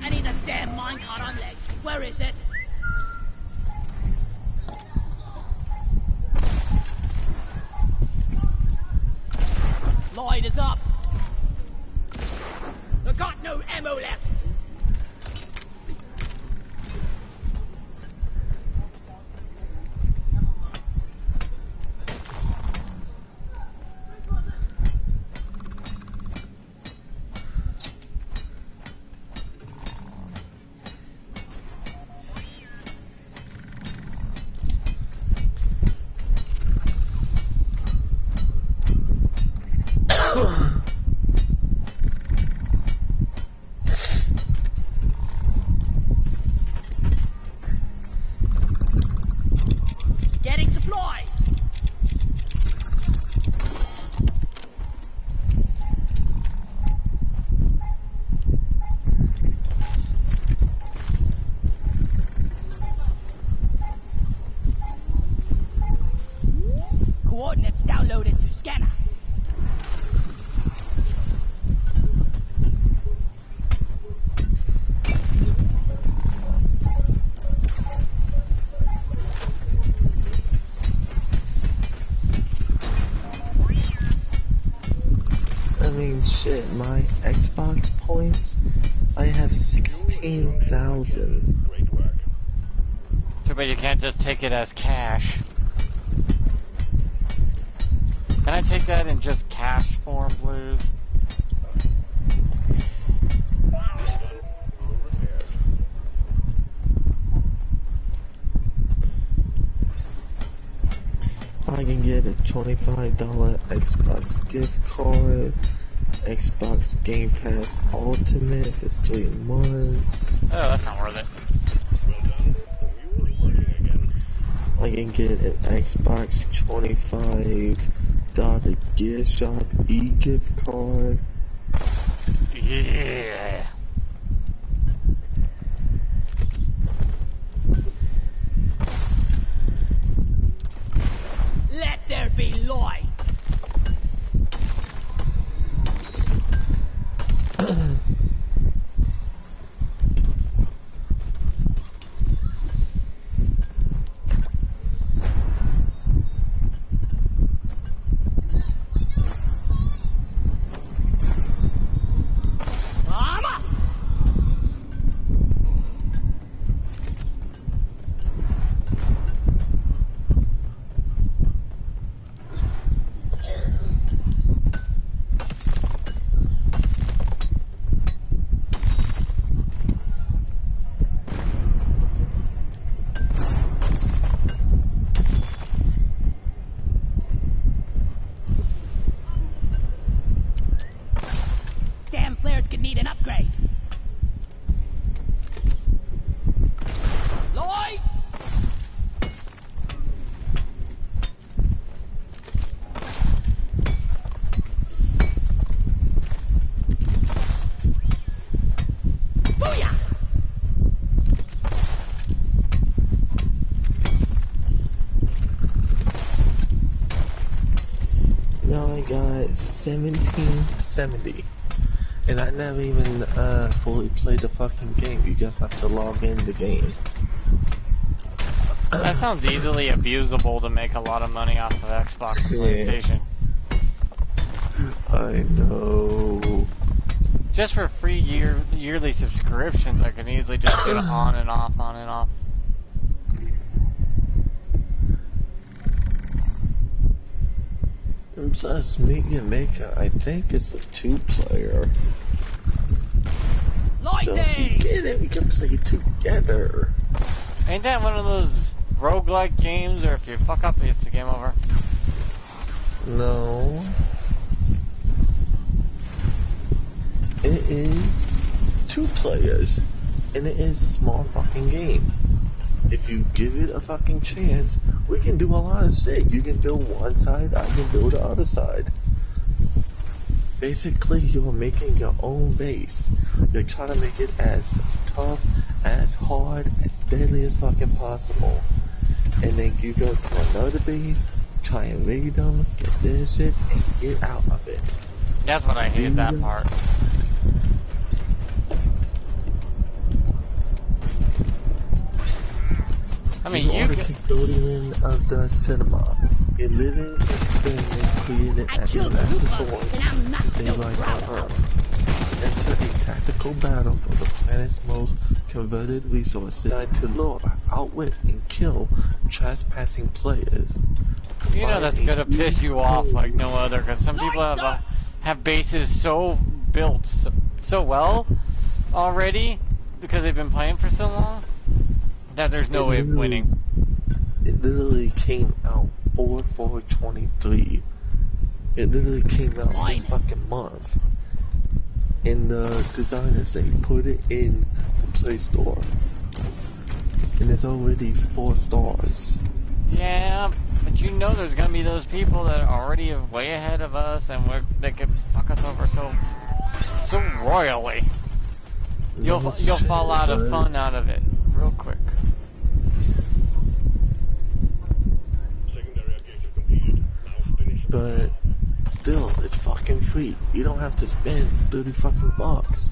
I need a damn minecart on legs. Where is it? Lloyd is up. I got no ammo left. Getting supplies. Coordinates downloaded to scanner. I mean, shit, my Xbox points, I have 16,000. Great work. Too bad you can't just take it as cash. Can I take that in just cash form, please? I can get a $25 Xbox gift card, Xbox Game Pass Ultimate for 3 months. Oh, that's not worth it. Well done. The mule is working again. I can get an Xbox $25 gift shop e-gift card. Yeah. Let there be light. Mama! Damn flares could need an upgrade. Lloyd! Booyah! Now I got 1770. And I never even fully played the fucking game. You just have to log in the game. That sounds easily abusable to make a lot of money off of Xbox and PlayStation. I know. Just for free yearly subscriptions, I can easily just do it on and off, on and off. And plus, Media Maker, I think it's a 2-player. So if you get it, we can play together. Ain't that one of those roguelike games, or if you fuck up, it's a game over? No. It is 2 players, and it is a small fucking game. If you give it a fucking chance, we can do a lot of shit. You can build one side, I can build the other side. Basically, you're making your own base. You're trying to make it as tough, as hard, as deadly as fucking possible. And then you go to another base, try and raid them, get their shit, and get out of it. That's what I hated, that part. I mean, you are the custodian of the cinema. A living experiment created at your last resort to save life on Earth. Enter a tactical battle for the planet's most converted resources designed to lure, outwit, and kill trespassing players. You know that's gonna piss you off like no other, because some people have bases so built so well already because they've been playing for so long that there's no way of winning. It literally came out 4/4/23. It literally came out this fucking month. And the designers, they put it in the Play Store. And it's already 4 stars. Yeah, but you know there's gonna be those people that are already way ahead of us, and they could fuck us over so royally. You'll fall out of fun out of it real quick. But still, it's fucking free. You don't have to spend 30 fucking bucks.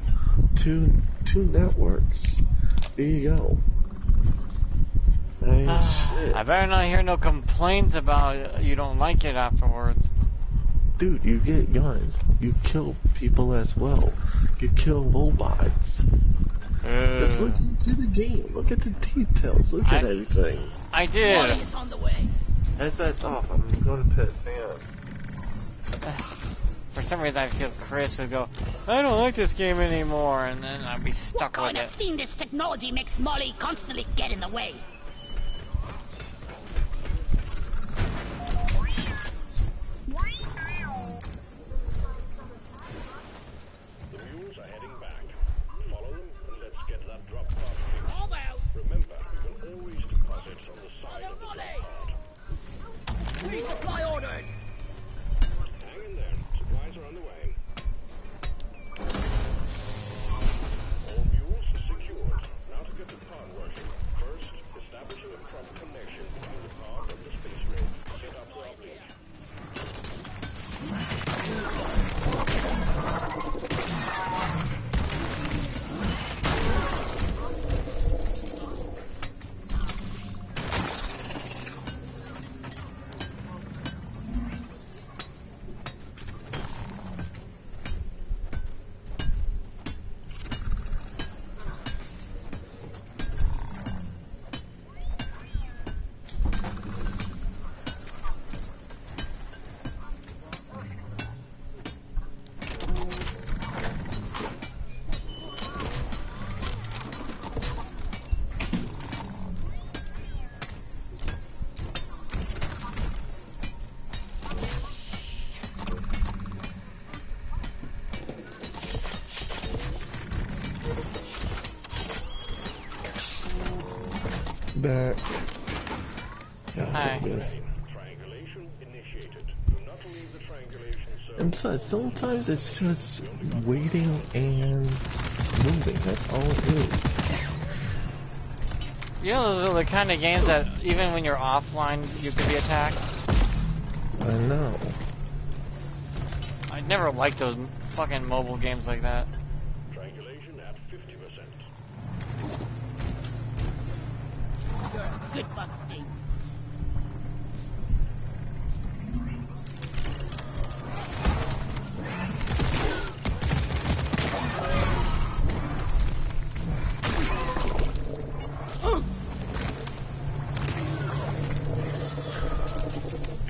Two networks. There you go. Shit. I better not hear no complaints about you don't like it afterwards. Dude, you get guns. You kill people as well. You kill robots. Just look into the game. Look at the details. Look at everything. I did. That's off. I'm going to piss. Hang on. For some reason, I feel Chris would go, I don't like this game anymore, and then I'd be stuck with it. What kind of fiendish technology makes Molly constantly get in the way? The mules are heading back. Follow them and let's get that drop pod. Remember, you can always deposit on the side of the drop pod. Resupply ordered! Hang in there. Supplies are on the way. All mules secured. Now to get the pod working. First, establishing a proper connection between the pod and the space rig. Set up for update. Back. Hi. Triangulation initiated. Do not leave the triangulation zone. And besides, sometimes it's just waiting and moving. That's all it is. You know, those are the kind of games that even when you're offline, you could be attacked. I know. I Never liked those fucking mobile games like that. Triangulation at 50%. You're a good buck, Steve.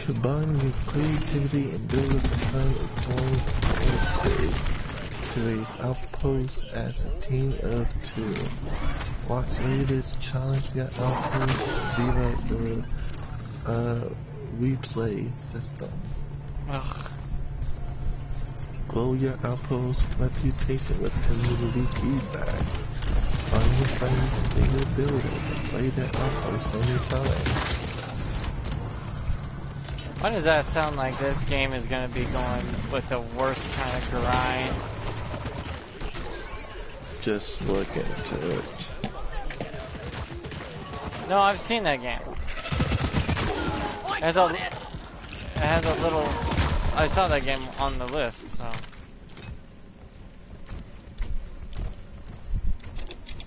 Combine your creativity and build a combined joint forces to a outpost as a team of two. Watch leaders challenge your outpost via the replay system. Ugh. Grow your outpost reputation with community feedback. Find your friends and bigger builders and play their outpost anytime. Why does that sound like this game is going to be going with the worst kind of grind? Just look into it. No, I've seen that game. It has a little... I saw that game on the list, so...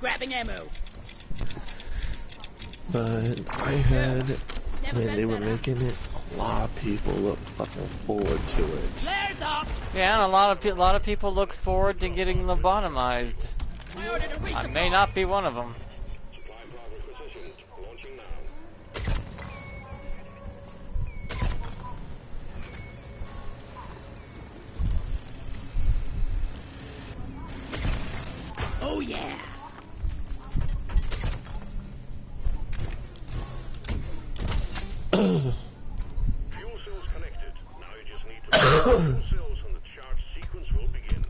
Grabbing ammo. But I had, when they were making it, a lot of people looked fucking forward to it. Flares up. Yeah, and a lot of people look forward to getting lobotomized. I ordered a resupply. I may not be one of them. Supply progress positioned. Launching now. Oh yeah. Fuel cells connected. Now you just need to fuel cells and the charge sequence will begin.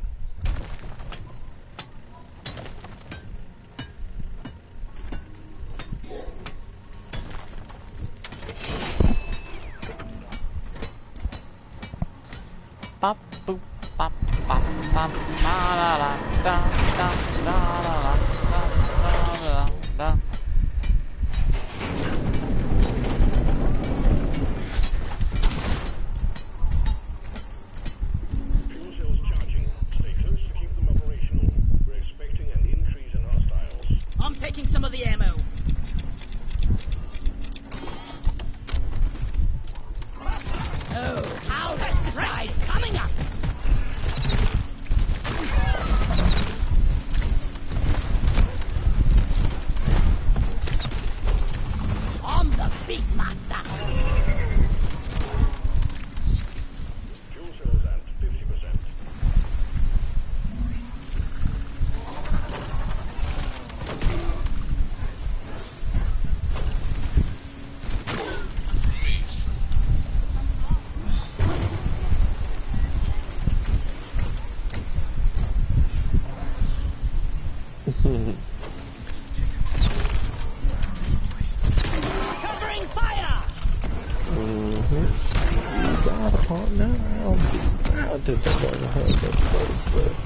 Bop boop bop bop bop la la la da da la la la da da da. Fuel cells charging. Stay close to keep them operational. We're expecting an increase in hostiles. I'm taking some of the ammo. Oh, how pesticide coming up. I'm the beast master. Fuel cells at 50%. Covering fire. You got a partner. I did that on the hard first, but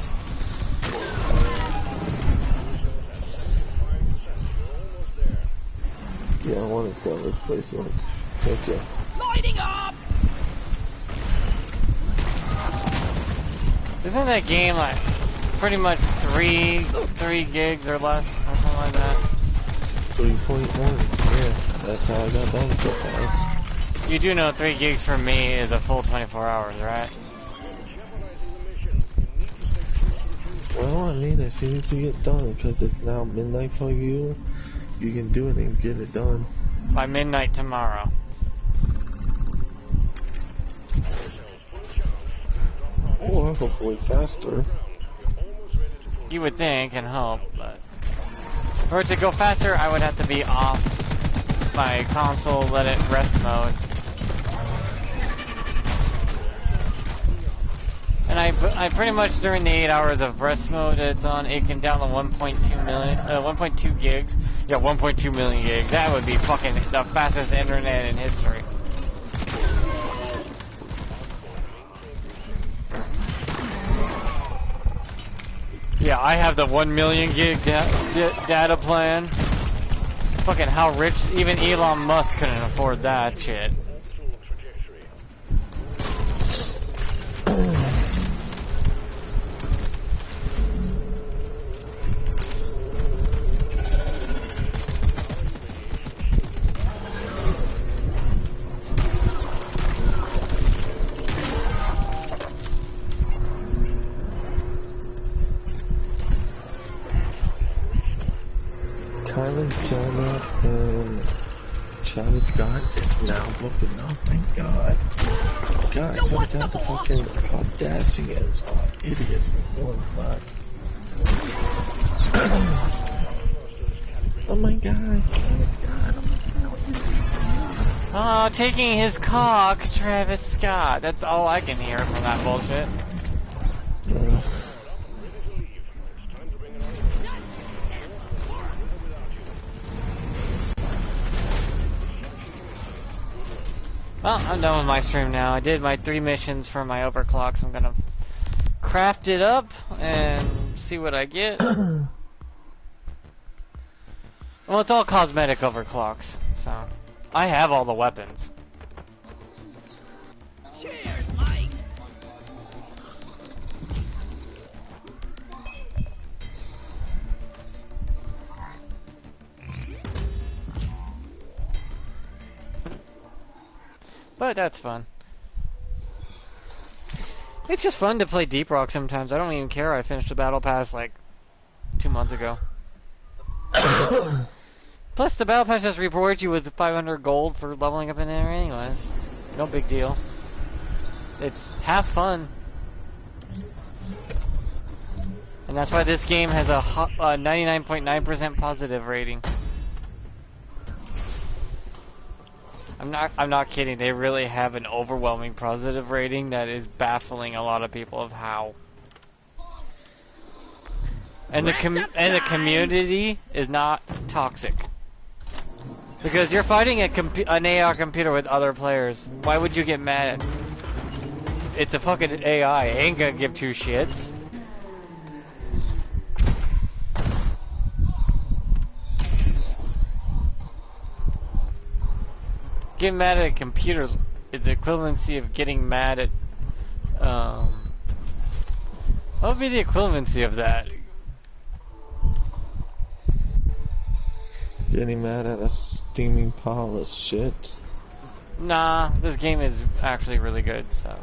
yeah, I want to sell this bracelet. Thank you. Lighting up. Isn't that game like pretty much 3 gigs or less or something like that? 3.1. Yeah, that's how I got done so fast. You do know 3 gigs for me is a full 24 hours, right? Well, I mean, as soon as you get done, because it's now midnight for you, you can do it and get it done. By midnight tomorrow. Or hopefully faster. You would think and hope, but for it to go faster, I would have to be off my console, let it rest mode. And I pretty much during the 8 hours of rest mode it's on, it can download 1.2 gigs. Yeah, 1.2 million gigs. That would be fucking the fastest internet in history. Yeah, I have the 1 million gig data plan. Fucking how rich, even Elon Musk couldn't afford that shit. Kylie Jenner and Travis Scott is now broken up, thank God. Guys, I got the fucking Kardashians are idiots. Oh fuck. Oh my God, Travis Scott, oh my God. Oh, taking his cock, Travis Scott. That's all I can hear from that bullshit. Well, I'm done with my stream now. I did my 3 missions for my overclock, so I'm gonna craft it up and see what I get. Well, it's all cosmetic overclocks, so I have all the weapons. Cheers, Mike. But that's fun. It's just fun to play Deep Rock sometimes. I don't even care. I finished the Battle Pass like 2 months ago. Plus, the Battle Pass just rewards you with 500 gold for leveling up in there anyways. No big deal. It's half fun. And that's why this game has a 99.9% positive rating. I'm not kidding. They really have an overwhelming positive rating that is baffling a lot of people of how. And the community is not toxic. Because you're fighting an AR computer with other players. Why would you get mad? It's a fucking AI. It ain't gonna give two shits. Getting mad at a computer is the equivalency of getting mad at, what would be the equivalency of that? Getting mad at a steaming pile of shit. Nah, this game is actually really good, so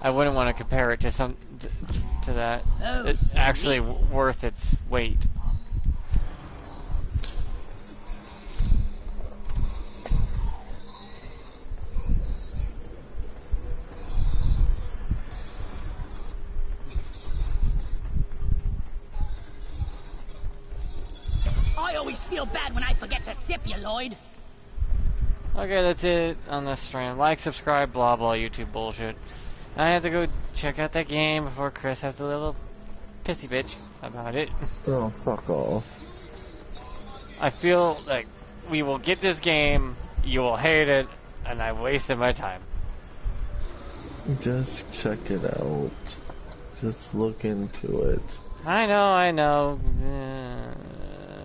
I wouldn't want to compare it to to that. Oh, It's actually worth its weight. I always feel bad when I forget to tip you, Lloyd. Okay, that's it on this stream. Like, subscribe, blah blah, YouTube bullshit. I have to go check out that game before Chris has a little pissy bitch about it. Oh, fuck off. I feel like we will get this game, you will hate it, and I wasted my time. Just check it out. Just look into it. I know.